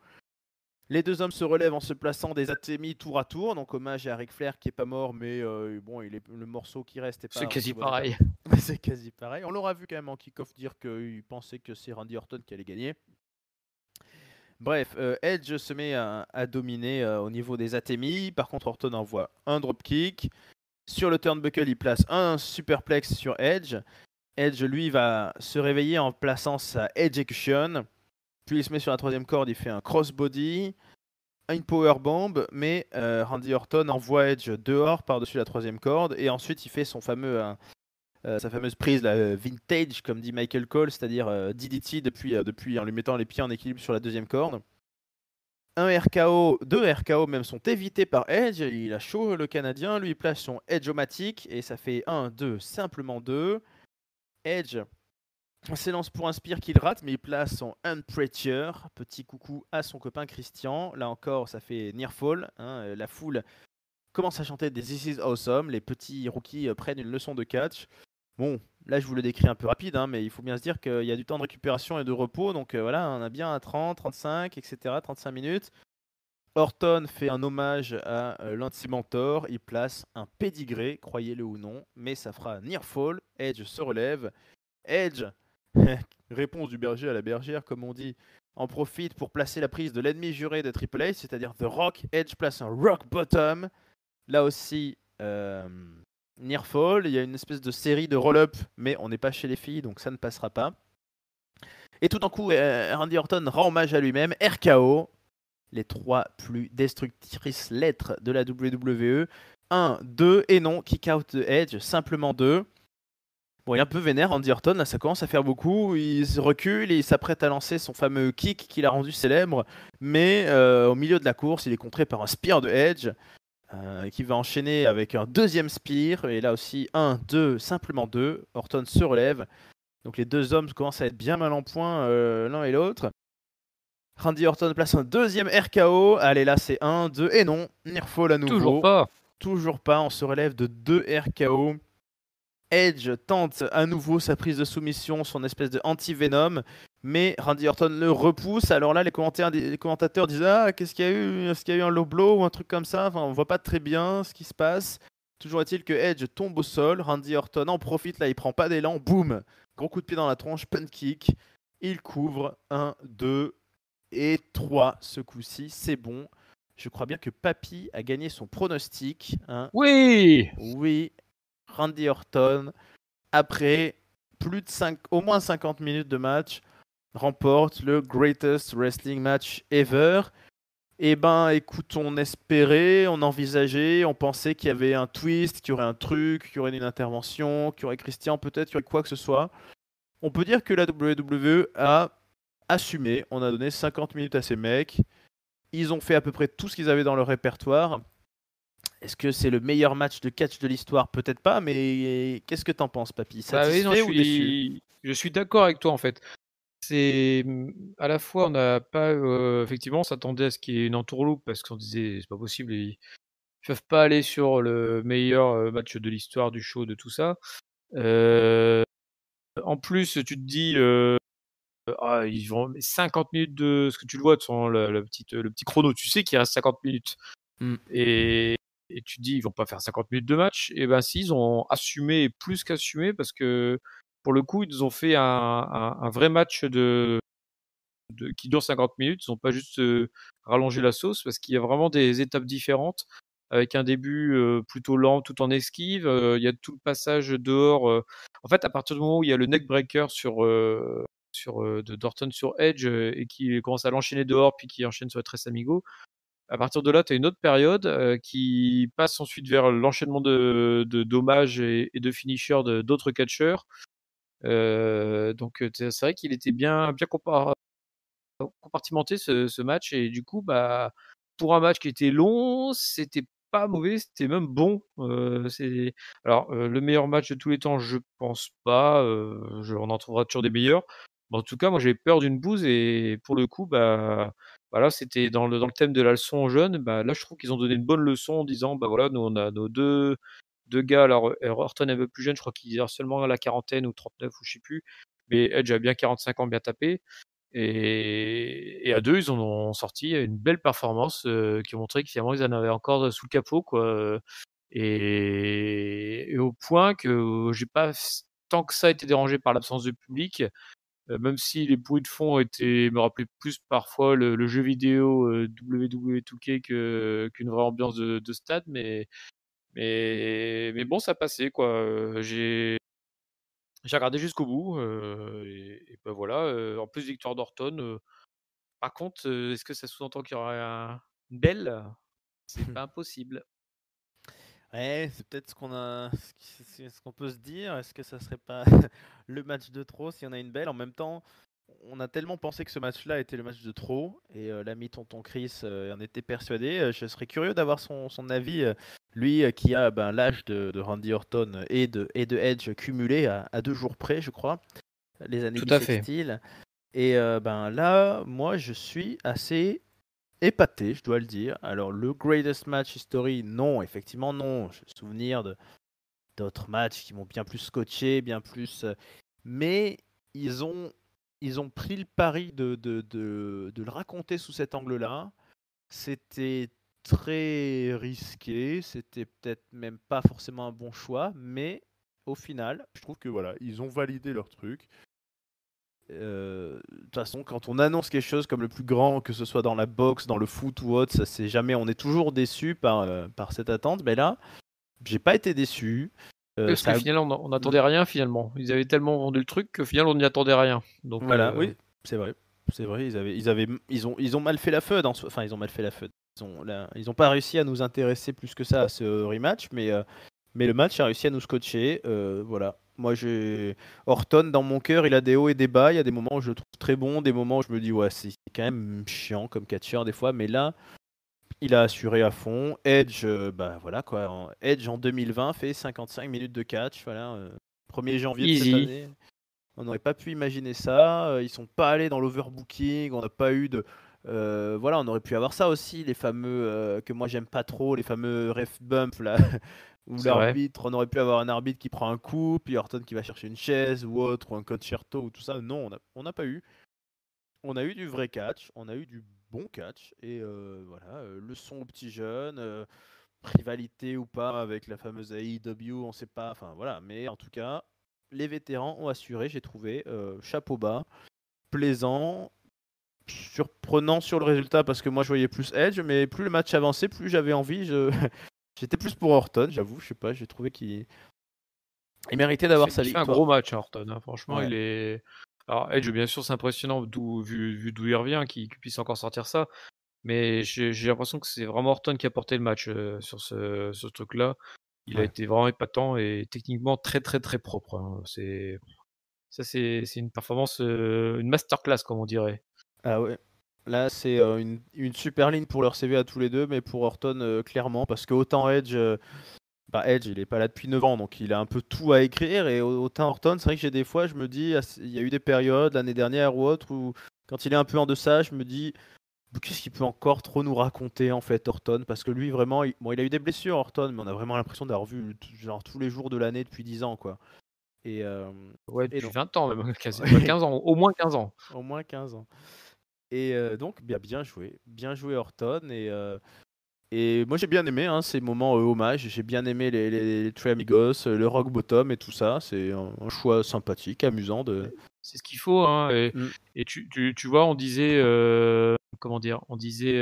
Speaker 1: Les deux hommes se relèvent en se plaçant des atémis tour à tour, donc hommage à Ric Flair qui est pas mort, mais bon, le morceau qui reste est pas.
Speaker 2: C'est quasi pareil.
Speaker 1: C'est quasi pareil. On l'aura vu quand même en kick-off dire qu'il pensait que c'est Randy Orton qui allait gagner. Bref, Edge se met à dominer au niveau des atémis. Par contre, Orton envoie un dropkick. Sur le turnbuckle, il place un superplex sur Edge. Edge, lui, va se réveiller en plaçant sa Edgecution. Puis il se met sur la troisième corde, il fait un crossbody, une powerbomb, mais Randy Orton envoie Edge dehors par-dessus la troisième corde, et ensuite il fait sa fameuse prise vintage, comme dit Michael Cole, c'est-à-dire DDT depuis en lui mettant les pieds en équilibre sur la deuxième corde. Un RKO, 2 RKO même sont évités par Edge, il a chaud le Canadien, lui il place son Edge-o-matic, et ça fait 1, 2, simplement 2. Edge s'élance pour un spear qu'il rate, mais il place son Unpreacher. Petit coucou à son copain Christian. Là encore, ça fait near fall. La foule commence à chanter des This is awesome. Les petits rookies prennent une leçon de catch. Bon, là je vous le décris un peu rapide, mais il faut bien se dire qu'il y a du temps de récupération et de repos. Donc voilà, on a bien un 30, 35, etc. 35 minutes. Orton fait un hommage à l'anti-mentor. Il place un pédigré, croyez-le ou non, mais ça fera near fall. Edge se relève. Edge, réponse du berger à la bergère, comme on dit, en profite pour placer la prise de l'ennemi juré de Triple H, c'est-à-dire The Rock. Edge place un Rock Bottom. Là aussi, near fall. Il y a une espèce de série de roll-up, mais on n'est pas chez les filles, donc ça ne passera pas. Et tout en coup, Randy Orton rend hommage à lui-même. RKO, les 3 plus destructrices lettres de la WWE. 1, 2, et non, kick out de Edge, simplement 2. Bon, il est un peu vénère, Randy Orton, là ça commence à faire beaucoup, il se recule et il s'apprête à lancer son fameux kick qu'il a rendu célèbre, mais au milieu de la course, il est contré par un spear de Edge, qui va enchaîner avec un deuxième spear, et là aussi un, deux, simplement deux, Orton se relève, donc les deux hommes commencent à être bien mal en point l'un et l'autre. Randy Orton place un deuxième RKO, allez là c'est un, deux, et non, Nearfall à nouveau. Toujours pas, on se relève de 2 RKO. Edge tente à nouveau sa prise de soumission, son espèce de anti-venom, mais Randy Orton le repousse. Alors là, les commentateurs disent ah, qu'est-ce qu'il y a eu? Est-ce qu'il y a eu un low blow ou un truc comme ça? Enfin, on voit pas très bien ce qui se passe. Toujours est-il que Edge tombe au sol. Randy Orton en profite, là, il prend pas d'élan. Boum! Gros coup de pied dans la tronche, punt kick. Il couvre 1, 2 et 3 ce coup-ci. C'est bon. Je crois bien que Papy a gagné son pronostic. Hein.
Speaker 2: Oui!
Speaker 1: Oui, Randy Orton, après plus de au moins 50 minutes de match, remporte le greatest wrestling match ever. Eh ben, écoute, on espérait, on envisageait, on pensait qu'il y avait un twist, qu'il y aurait un truc, qu'il y aurait une intervention, qu'il y aurait Christian peut-être, qu'il y aurait quoi que ce soit. On peut dire que la WWE a assumé, on a donné 50 minutes à ces mecs, ils ont fait à peu près tout ce qu'ils avaient dans leur répertoire. Est-ce que c'est le meilleur match de catch de l'histoire? Peut-être pas, mais qu'est-ce que t'en penses, Papy? Satisfait ou déçu?
Speaker 2: Je suis d'accord avec toi en fait. C'est à la fois on n'a pas effectivement on s'attendait à ce qu'il y ait une entourloupe parce qu'on disait c'est pas possible, ils peuvent pas aller sur le meilleur match de l'histoire du show, de tout ça. En plus, tu te dis ah, ils vont 50 minutes de ce que tu le vois sur le petit chrono, tu sais qu'il reste 50 minutes. Et tu te dis: «Ils vont pas faire 50 minutes de match». Et ben si, ils ont assumé, plus qu'assumé, parce que pour le coup, ils ont fait un vrai match qui dure 50 minutes. Ils ont pas juste rallongé la sauce, parce qu'il y a vraiment des étapes différentes, avec un début plutôt lent tout en esquive. Il y a tout le passage dehors. En fait, à partir du moment où il y a le neckbreaker de Orton sur Edge, et qui commence à l'enchaîner dehors, puis qui enchaîne sur le Tres Amigo, à partir de là, tu as une autre période qui passe ensuite vers l'enchaînement de dommages et de finishers d'autres catcheurs. Donc c'est vrai qu'il était bien compartimenté ce match, et du coup, bah, pour un match qui était long, c'était pas mauvais, c'était même bon. Alors, le meilleur match de tous les temps, je pense pas, on en trouvera toujours des meilleurs. Mais en tout cas, moi, j'avais peur d'une bouse, et pour le coup, bah, là, c'était dans le thème de la leçon aux jeunes. Bah, là, je trouve qu'ils ont donné une bonne leçon en disant: «Bah, voilà, nous, on a nos deux gars». Alors, Orton est un peu plus jeune, je crois qu'il a seulement la quarantaine ou 39 ou je sais plus, mais Edge a bien 45 ans, bien tapé. Et à deux, ils en ont sorti une belle performance, qui montrait que finalement ils en avaient encore sous le capot, quoi. Et au point que j'ai pas tant que ça été dérangé par l'absence de public, même si les bruits de fond me rappelaient plus parfois le jeu vidéo WWE 2K qu'une vraie ambiance de stade, mais bon, ça passait, quoi. J'ai regardé jusqu'au bout, et bah, voilà, en plus victoire d'Orton. Par contre, est-ce que ça sous-entend qu'il y aura une belle? C'est pas impossible.
Speaker 1: Ouais, c'est peut-être ce qu'on peut se dire. Est-ce que ça serait pas le match de trop s'il y en a une belle? En même temps, on a tellement pensé que ce match-là était le match de trop, et l'ami Tonton Chris en était persuadé. Je serais curieux d'avoir son avis, lui qui a l'âge de Randy Orton et de Edge cumulé à 2 jours près, je crois, les années
Speaker 2: Tout à fait.
Speaker 1: bissextiles. Et là, moi, je suis assez épaté, je dois le dire. Alors, le greatest match history, non, effectivement, non. J'ai souvenir d'autres matchs qui m'ont bien plus scotché, bien plus. Mais ils ont, ils ont pris le pari de le raconter sous cet angle-là. C'était très risqué, c'était peut-être même pas forcément un bon choix, mais au final, je trouve que voilà, ils ont validé leur truc. De toute façon, quand on annonce quelque chose comme le plus grand, que ce soit dans la boxe, dans le foot ou autre, ça c'est jamais. On est toujours déçu par cette attente. Mais là, j'ai pas été déçu.
Speaker 2: Parce que
Speaker 1: Ça,
Speaker 2: finalement, on n'attendait rien finalement. Ils avaient tellement vendu le truc qu'au final, on n'y attendait rien. Donc,
Speaker 1: voilà, oui, c'est vrai. C'est vrai. Ils ont mal fait la FUD. Enfin, ils ont mal fait la FUD. Ils ont pas réussi à nous intéresser plus que ça à ce rematch, mais le match a réussi à nous scotcher. Voilà. Moi, j'ai Orton dans mon cœur, il a des hauts et des bas. Il y a des moments où je le trouve très bon, des moments où je me dis ouais, c'est quand même chiant comme catcheur des fois, mais là, il a assuré à fond. Edge, bah voilà quoi. Edge en 2020 fait 55 minutes de catch, voilà. 1er janvier de cette
Speaker 2: Easy.
Speaker 1: année. On n'aurait pas pu imaginer ça. Ils sont pas allés dans l'overbooking. On n'a pas eu de. Voilà, on aurait pu avoir ça aussi, les fameux que moi j'aime pas trop, les fameux ref bump là, où
Speaker 2: C'est vrai.
Speaker 1: l'arbitre, on aurait pu avoir un arbitre qui prend un coup, puis Orton qui va chercher une chaise ou autre, ou un concerto ou tout ça. Non, on n'a pas eu. On a eu du vrai catch, on a eu du bon catch, et voilà, leçon aux petits jeunes, rivalité ou pas avec la fameuse AEW, on sait pas, enfin voilà, mais en tout cas, les vétérans ont assuré, j'ai trouvé, chapeau bas, plaisant, surprenant sur le résultat parce que moi je voyais plus Edge, mais plus le match avançait, plus j'avais envie, j'étais plus pour Orton, j'avoue, je sais pas, j'ai trouvé qu'il méritait d'avoir sa
Speaker 2: Il fait un
Speaker 1: victoire.
Speaker 2: gros match, hein, Orton, hein. Franchement,
Speaker 1: Ouais,
Speaker 2: il est. Alors, Edge, bien sûr, c'est impressionnant vu d'où il revient, qu'il puisse encore sortir ça. Mais j'ai l'impression que c'est vraiment Orton qui a porté le match sur ce truc-là. Il a
Speaker 1: ouais.
Speaker 2: été vraiment épatant et techniquement très très très propre, hein. C'est une performance, une masterclass comme on dirait.
Speaker 1: Ah ouais. Là, c'est une super ligne pour leur CV à tous les deux, mais pour Orton, clairement, parce que autant Edge, bah Edge, il est pas là depuis 9 ans, donc il a un peu tout à écrire, et autant Orton, c'est vrai que j'ai des fois, je me dis, il y a eu des périodes, l'année dernière ou autre, où quand il est un peu en deçà, je me dis, qu'est-ce qu'il peut encore trop nous raconter en fait, Orton, parce que lui, vraiment, bon, il a eu des blessures, Orton, mais on a vraiment l'impression d'avoir vu genre tous les jours de l'année depuis 10 ans, quoi. Et,
Speaker 2: Ouais,
Speaker 1: et
Speaker 2: depuis
Speaker 1: non.
Speaker 2: 20 ans même, quasi, bah 15 ans, au moins 15 ans.
Speaker 1: Au moins 15 ans. Et donc, bien joué Orton. Et moi j'ai bien aimé hein, ces moments hommage. J'ai bien aimé les Three Amigos, le Rock Bottom et tout ça. C'est un choix sympathique, amusant de.
Speaker 2: C'est ce qu'il faut, hein,
Speaker 1: Mm.
Speaker 2: et tu vois, on disait, comment dire? On disait,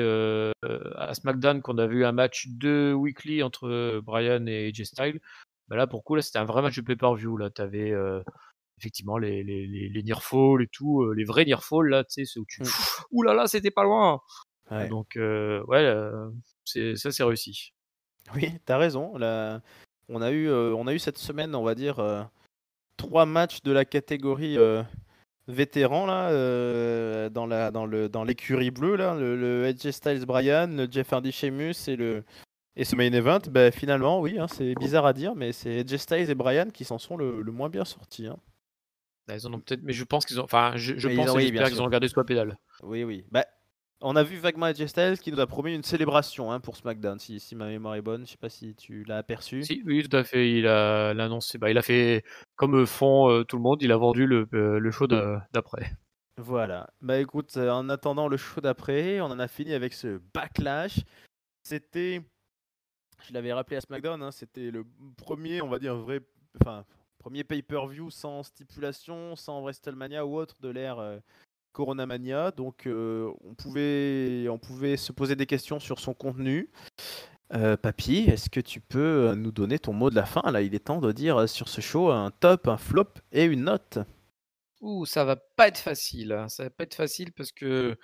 Speaker 2: à SmackDown qu'on avait eu un match de weekly entre, Bryan et AJ Styles. Bah, là, pour le coup, là, c'était un vrai match de pay-per-view, là. Tu avais, effectivement les near fall et tout, les vrais near fall, là, tu sais, ceux où tu
Speaker 1: Mm.
Speaker 2: ouh là là, c'était pas loin!
Speaker 1: Ouais.
Speaker 2: Donc ouais, c'est réussi.
Speaker 1: Oui, t'as raison. On a eu cette semaine, on va dire, 3 matchs de la catégorie vétéran là, dans l'écurie bleue là, le AJ Styles Bryan, le Jeff Hardy Sheamus et ce main event. Ben, finalement, oui, hein, c'est bizarre à dire, mais c'est AJ Styles et Bryan qui s'en sont le moins bien sortis, hein.
Speaker 2: Bah, ils en ont peut-être, mais je pense qu'ils ont, enfin, je
Speaker 1: Mais
Speaker 2: pense et
Speaker 1: oui, bien
Speaker 2: j'espère qu'ils ont
Speaker 1: sûr.
Speaker 2: regardé sur la pédale.
Speaker 1: Oui, oui. Bah, on a vu vaguement AJ Styles qui nous a promis une célébration hein, pour SmackDown, si ma mémoire est bonne. Je sais pas si tu l'as aperçu.
Speaker 2: Si, oui, tout à fait. Il a annoncé, bah, il a fait comme font tout le monde. Il a vendu le show d'après.
Speaker 1: Voilà. Bah écoute, en attendant le show d'après, on en a fini avec ce backlash. C'était, je l'avais rappelé à SmackDown, hein, c'était le premier, on va dire, enfin, premier pay-per-view sans stipulation, sans WrestleMania ou autre de l'ère Corona Mania. Donc on pouvait se poser des questions sur son contenu. Papy, est-ce que tu peux nous donner ton mot de la fin? Là, il est temps de dire sur ce show un top, un flop et une note.
Speaker 2: Ouh, ça va pas être facile, hein. Ça va pas être facile parce que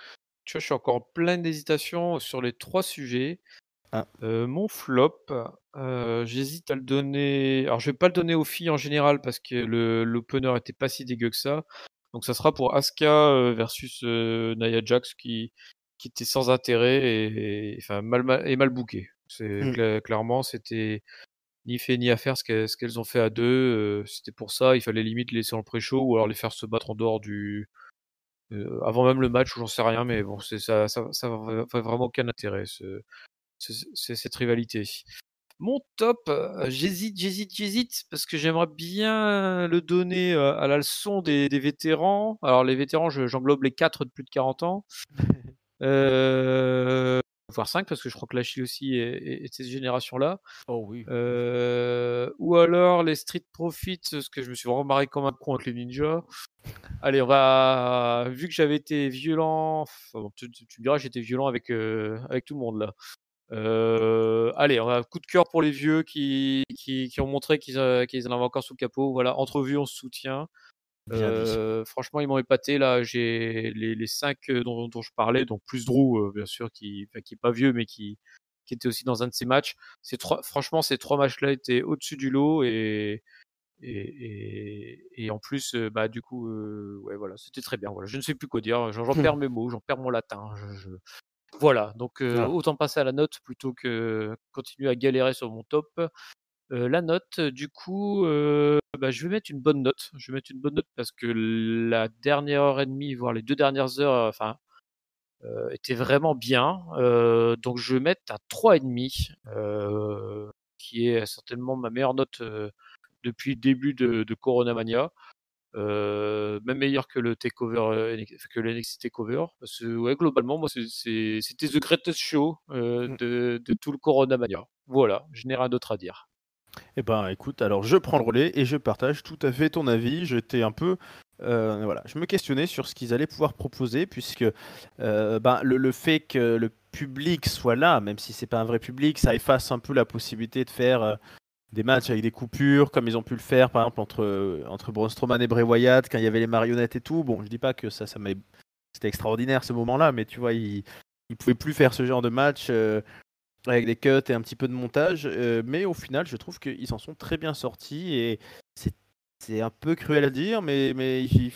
Speaker 2: tu vois, je suis encore en pleine hésitation sur les 3 sujets.
Speaker 1: Ah.
Speaker 2: Mon flop, j'hésite à le donner. Alors, je vais pas le donner aux filles en général parce que l'opener était pas si dégueu que ça. Donc, ça sera pour Asuka versus Nia Jax qui était sans intérêt enfin mal booké.
Speaker 1: Mm.
Speaker 2: Clairement, c'était ni fait ni à faire ce qu'elles ont fait à deux. C'était pour ça, il fallait limite les laisser en pré-show ou alors les faire se battre en dehors avant même le match ou j'en sais rien. Mais bon, ça va vraiment aucun intérêt cette rivalité. Mon top, j'hésite parce que j'aimerais bien le donner à la leçon des vétérans. Alors les vétérans, j'englobe les 4 de plus de 40 ans. Voire 5 parce que je crois que Lashley aussi est de cette génération-là.
Speaker 1: Oh oui.
Speaker 2: Ou alors les Street Profits, parce que je me suis vraiment marré comme un con avec les ninjas. Allez, vu que j'avais été violent, enfin, bon, tu me diras, j'étais violent avec tout le monde là. Allez, on a un coup de cœur pour les vieux qui ont montré qu'ils en avaient encore sous le capot. Voilà, entre vieux, on se soutient.
Speaker 1: Bien dit.
Speaker 2: Franchement, ils m'ont épaté là. J'ai les 5 dont je parlais, donc plus Drew, bien sûr, qui est pas vieux, mais qui était aussi dans un de ces matchs. Franchement, ces 3 matchs-là étaient au-dessus du lot Et en plus, du coup, ouais, voilà, c'était très bien. Voilà, je ne sais plus quoi dire. J'en perds mes mots, j'en perds mon latin. Voilà, donc
Speaker 1: Ah.
Speaker 2: autant passer à la note plutôt que continuer à galérer sur mon top. La note, du coup, je vais mettre une bonne note. Je vais mettre une bonne note parce que la dernière heure et demie, voire les 2 dernières heures, étaient vraiment bien. Donc je vais mettre un 3,5, qui est certainement ma meilleure note, depuis le début de Corona Mania. Même meilleur que le takeover, que le NXT Takeover. Parce que ouais, globalement, moi, c'était the greatest show de tout le Corona Mania. Voilà, je n'ai rien d'autre à dire.
Speaker 1: Eh ben, écoute, alors je prends le relais et je partage tout à fait ton avis. J'étais un peu, voilà, je me questionnais sur ce qu'ils allaient pouvoir proposer, puisque le fait que le public soit là, même si c'est pas un vrai public, ça efface un peu la possibilité de faire des matchs avec des coupures, comme ils ont pu le faire, par exemple entre Braun Strowman et Bray Wyatt, quand il y avait les marionnettes et tout. Bon, je dis pas que c'était extraordinaire ce moment-là, mais tu vois, ils pouvaient plus faire ce genre de match. Avec des cuts et un petit peu de montage, mais au final, je trouve qu'ils s'en sont très bien sortis et c'est c'est un peu cruel à dire, mais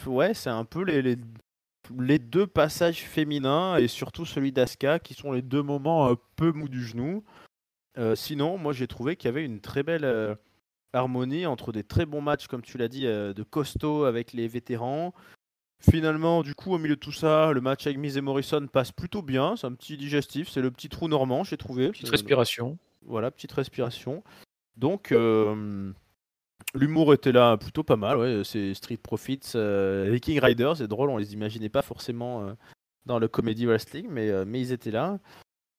Speaker 1: ouais, c'est un peu les deux passages féminins et surtout celui d'Asuka qui sont les deux moments un peu mous du genou. Sinon, moi j'ai trouvé qu'il y avait une très belle harmonie entre des très bons matchs, comme tu l'as dit, de costaud avec les vétérans. Finalement, du coup, au milieu de tout ça, le match avec Miz et Morrison passe plutôt bien. C'est un petit digestif, c'est le petit trou normand, j'ai trouvé.
Speaker 2: Petite respiration.
Speaker 1: Voilà, petite respiration. Donc, l'humour était là plutôt pas mal. Ouais. C'est Street Profits, Viking Riders, c'est drôle, on les imaginait pas forcément dans le comedy wrestling, mais ils étaient là.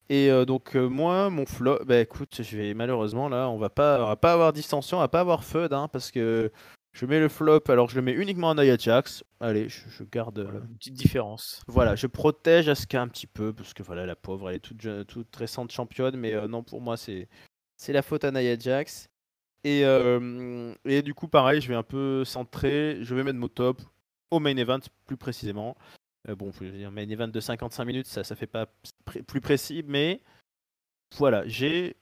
Speaker 1: Et moi, mon flop, bah écoute, je vais malheureusement là, on va pas avoir distension, on va pas avoir FUD, hein, parce que je mets le flop, alors je le mets uniquement à Nia Jax. Allez, je garde.
Speaker 2: Voilà, une petite différence.
Speaker 1: Voilà, je protège Asuka un petit peu, parce que voilà, la pauvre, elle est toute récente championne, mais non, pour moi, c'est la faute à Nia Jax. Et du coup, pareil, je vais un peu centrer, je vais mettre mon top au main event plus précisément. Bon, je veux dire, main event de 55 minutes, ça fait pas plus précis, mais voilà, j'ai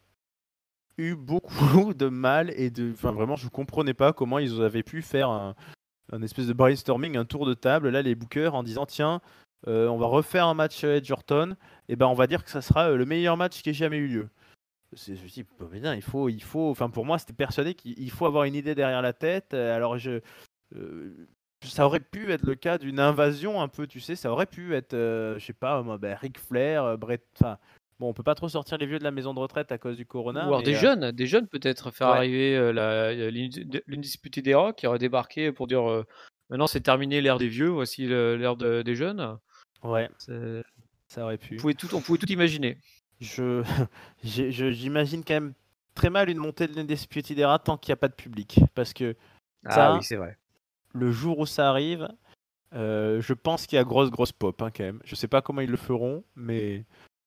Speaker 1: eu beaucoup de mal enfin vraiment, je comprenais pas comment ils avaient pu faire un espèce de brainstorming, un tour de table, là, les bookers, en disant, tiens, on va refaire un match Edge Orton, et ben on va dire que ça sera le meilleur match qui ait jamais eu lieu. Je me dis, bah, bien, enfin pour moi, c'était persuadé qu'il faut avoir une idée derrière la tête. Alors ça aurait pu être le cas d'une invasion un peu, tu sais, ça aurait pu être, je sais pas, moi, Ric Flair, Brett, enfin, bon, on peut pas trop sortir les vieux de la maison de retraite à cause du Corona,
Speaker 2: Ou alors
Speaker 1: mais
Speaker 2: des jeunes peut-être, faire
Speaker 1: ouais,
Speaker 2: arriver l'Undisputed Era qui aurait débarqué pour dire maintenant c'est terminé l'ère des vieux, voici l'ère des jeunes.
Speaker 1: ouais,
Speaker 2: C'est-
Speaker 1: ça aurait pu.
Speaker 2: on pouvait tout imaginer.
Speaker 1: Je, j'imagine quand même très mal une montée de l'Undisputed Era tant qu'il n'y a pas de public, parce que
Speaker 2: Ah oui,
Speaker 1: ça,
Speaker 2: c'est vrai.
Speaker 1: le jour où ça arrive, je pense qu'il y a grosse pop hein, quand même. Je sais pas comment ils le feront, mais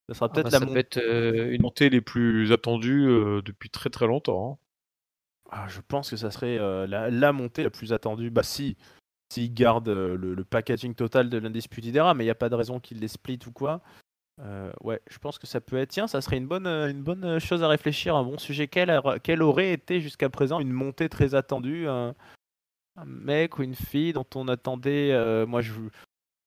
Speaker 1: ça sera peut-être la
Speaker 2: Ça peut
Speaker 1: montée.
Speaker 2: être une montée les plus attendues depuis très très longtemps, hein.
Speaker 1: Ah, je pense que ça serait la montée la plus attendue. Bah si, s'ils gardent le packaging total de l'Undisputed Era, mais il n'y a pas de raison qu'ils les split ou quoi. Ouais, je pense que ça peut être. Tiens, ça serait une bonne chose à réfléchir, un bon sujet. Quelle aurait été jusqu'à présent une montée très attendue, un mec ou une fille dont on attendait. Moi, je me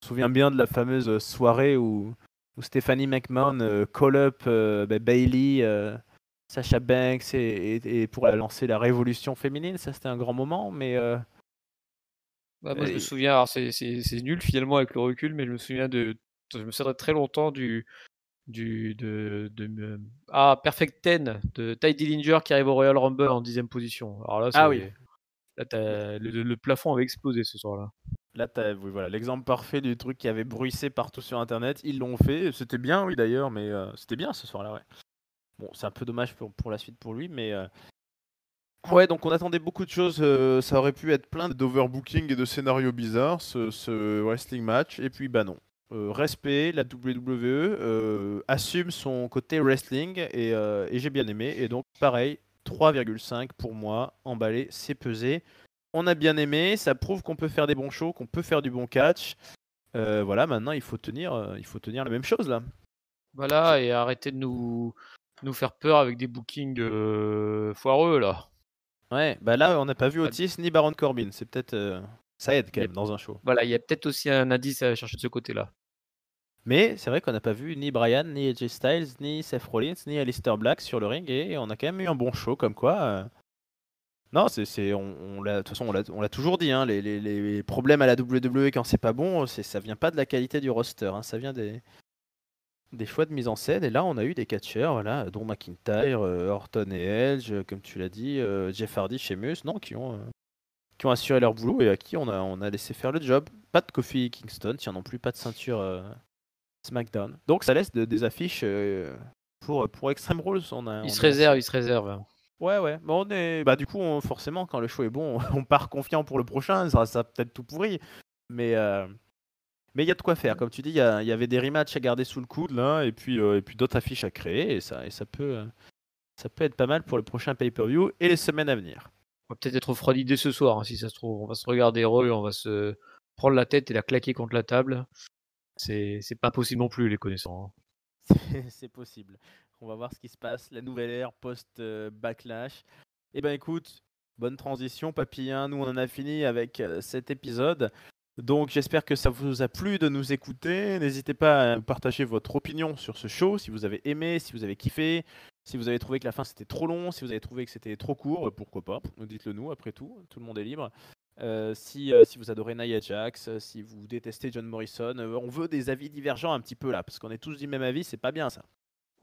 Speaker 1: souviens bien de la fameuse soirée où Stephanie McMahon call up Bailey, Sasha Banks et pour lancer la révolution féminine. Ça, c'était un grand moment, mais
Speaker 2: Bah, moi je me
Speaker 1: euh,
Speaker 2: souviens, alors c'est nul finalement avec le recul, mais je me souviendrai très longtemps Perfect Ten de Ty Dillinger qui arrive au Royal Rumble en 10e position. Alors là,
Speaker 1: ah oui.
Speaker 2: le plafond avait explosé ce soir-là.
Speaker 1: Là, oui, voilà, l'exemple parfait du truc qui avait bruissé partout sur Internet. Ils l'ont fait. C'était bien, oui, d'ailleurs, mais c'était bien ce soir-là, ouais. Bon, c'est un peu dommage pour la suite pour lui, mais ouais, donc on attendait beaucoup de choses. Ça aurait pu être plein d'overbooking et de scénarios bizarres, ce wrestling match. Et puis, bah non. Respect, la WWE assume son côté wrestling et j'ai bien aimé. Et donc, pareil, 3,5 pour moi, emballé, c'est pesé. On a bien aimé, ça prouve qu'on peut faire des bons shows, qu'on peut faire du bon catch. Voilà, maintenant il faut tenir la même chose là.
Speaker 2: Voilà, et arrêtez de nous faire peur avec des bookings foireux là.
Speaker 1: Ouais, bah là, on n'a pas vu
Speaker 2: Ah,
Speaker 1: Otis ni Baron Corbin. C'est peut-être. Ça aide quand
Speaker 2: il y a
Speaker 1: même dans un show.
Speaker 2: voilà, il y a peut-être aussi un indice à chercher de ce côté-là.
Speaker 1: Mais c'est vrai qu'on n'a pas vu ni Bryan, ni AJ Styles, ni Seth Rollins, ni Aleister Black sur le ring. Et on a quand même eu un bon show comme quoi. Non, de toute façon, on l'a toujours dit, hein, les problèmes à la WWE quand c'est pas bon, ça vient pas de la qualité du roster, hein, ça vient des choix de mise en scène. Et là, on a eu des catcheurs, voilà, Drew McIntyre, Orton et Edge, comme tu l'as dit, Jeff Hardy, Sheamus, non, qui ont assuré leur boulot et à qui on a laissé faire le job. Pas de Kofi Kingston, tiens non plus, pas de ceinture SmackDown. Donc ça laisse des affiches pour Extreme Rules.
Speaker 2: Il se
Speaker 1: On a
Speaker 2: réserve, il se réserve.
Speaker 1: Ouais, ouais. Bon, bah, du coup, forcément, quand le show est bon, on part confiant pour le prochain. Ça peut-être tout pourri. Mais mais il y a de quoi faire. Comme tu dis, il y avait des rematchs à garder sous le coude, là, et puis d'autres affiches à créer. Et ça peut être pas mal pour le prochain pay-per-view et les semaines à venir.
Speaker 2: On va peut-être être refroidi dès ce soir, hein, si ça se trouve. On va se regarder Raw et on va se prendre la tête et la claquer contre la table. C'est pas possible non plus, les connaissants, hein.
Speaker 1: C'est possible. On va voir ce qui se passe. La nouvelle ère post-backlash. Eh ben écoute, bonne transition, papillon. Nous, on en a fini avec cet épisode. Donc, j'espère que ça vous a plu de nous écouter. N'hésitez pas à partager votre opinion sur ce show, si vous avez aimé, si vous avez kiffé, si vous avez trouvé que la fin c'était trop long, si vous avez trouvé que c'était trop court, pourquoi pas. Dites-le nous, après tout le monde est libre. Si vous adorez Nia Jax, si vous détestez John Morrison, on veut des avis divergents un petit peu là, parce qu'on est tous du même avis, c'est pas bien ça.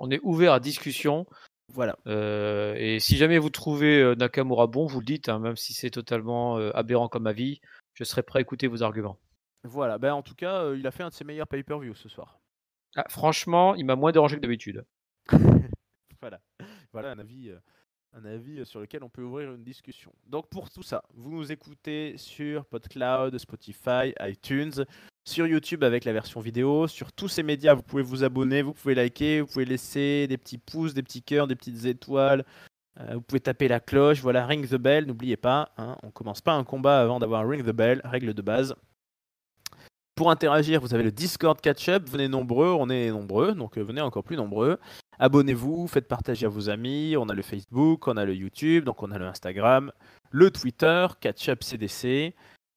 Speaker 2: On est ouvert à discussion.
Speaker 1: Voilà.
Speaker 2: Et si jamais vous trouvez Nakamura bon, vous le dites, hein, même si c'est totalement aberrant comme avis, je serai prêt à écouter vos arguments.
Speaker 1: Voilà, ben, en tout cas, il a fait un de ses meilleurs pay-per-view ce soir.
Speaker 2: Ah, franchement, il m'a moins dérangé que d'habitude.
Speaker 1: Voilà, voilà un avis sur lequel on peut ouvrir une discussion. Donc pour tout ça, vous nous écoutez sur PodCloud, Spotify, iTunes, sur YouTube avec la version vidéo, sur tous ces médias, vous pouvez vous abonner, vous pouvez liker, vous pouvez laisser des petits pouces, des petits cœurs, des petites étoiles, vous pouvez taper la cloche, voilà, ring the bell, n'oubliez pas, hein, on commence pas un combat avant d'avoir un ring the bell, règle de base. Pour interagir, vous avez le Discord Catch-up, venez nombreux, on est nombreux, donc venez encore plus nombreux. Abonnez-vous, faites partager à vos amis, on a le Facebook, on a le YouTube, donc on a le Instagram, le Twitter, Catch-up CDC,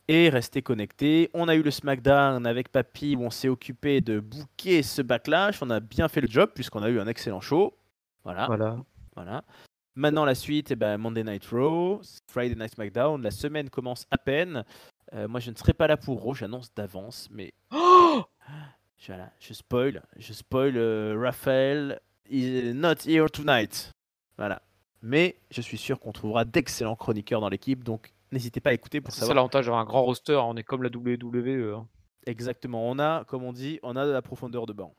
Speaker 1: et restez connectés. On a eu le SmackDown avec Papy où on s'est occupé de booker ce backlash, on a bien fait le job puisqu'on a eu un excellent show. Voilà. Maintenant la suite, Monday Night Raw, Friday Night SmackDown, la semaine commence à peine. Moi, je ne serai pas là pour Raw, j'annonce d'avance, mais voilà, je spoil Raphaël is not here tonight. Voilà. Mais je suis sûr qu'on trouvera d'excellents chroniqueurs dans l'équipe, donc n'hésitez pas à écouter pour
Speaker 2: C'est
Speaker 1: savoir.
Speaker 2: ça l'avantage d'avoir un grand roster, hein, on est comme la WWE. Hein.
Speaker 1: Exactement, on a, comme on dit, on a de la profondeur de banc.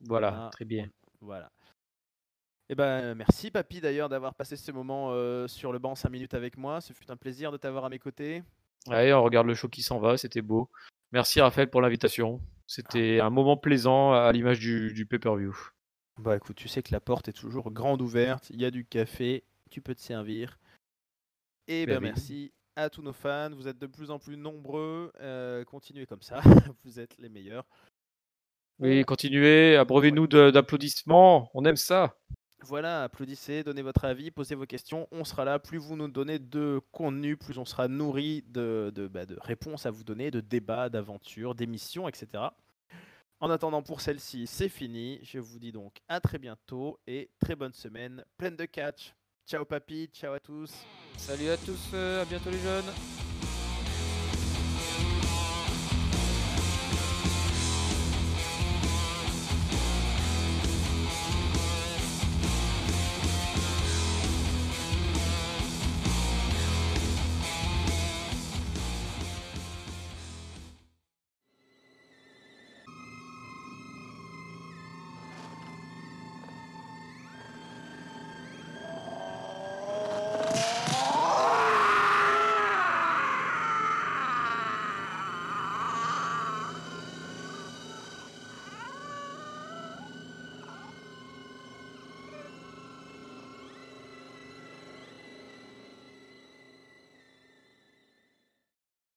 Speaker 2: Voilà, très bien.
Speaker 1: Voilà. Eh ben, merci Papy d'ailleurs d'avoir passé ce moment sur le banc 5 minutes avec moi. Ce fut un plaisir de t'avoir à mes côtés.
Speaker 2: Allez, on regarde le show qui s'en va, c'était beau. Merci Raphaël pour l'invitation. C'était un moment plaisant à l'image du pay-per-view.
Speaker 1: Bah écoute, tu sais que la porte est toujours grande ouverte, il y a du café, tu peux te servir. Et
Speaker 2: Ben oui.
Speaker 1: merci à tous nos fans, vous êtes de plus en plus nombreux, continuez comme ça, vous êtes les meilleurs.
Speaker 2: Oui, continuez, abreuvez-nous d'applaudissements, on aime ça.
Speaker 1: Voilà, applaudissez, donnez votre avis, posez vos questions, on sera là. Plus vous nous donnez de contenu, plus on sera nourri de réponses à vous donner, de débats, d'aventures, d'émissions, etc. En attendant, pour celle-ci, c'est fini. Je vous dis donc à très bientôt et très bonne semaine pleine de catch. Ciao papy, ciao à tous.
Speaker 2: Salut à tous, à bientôt les jeunes.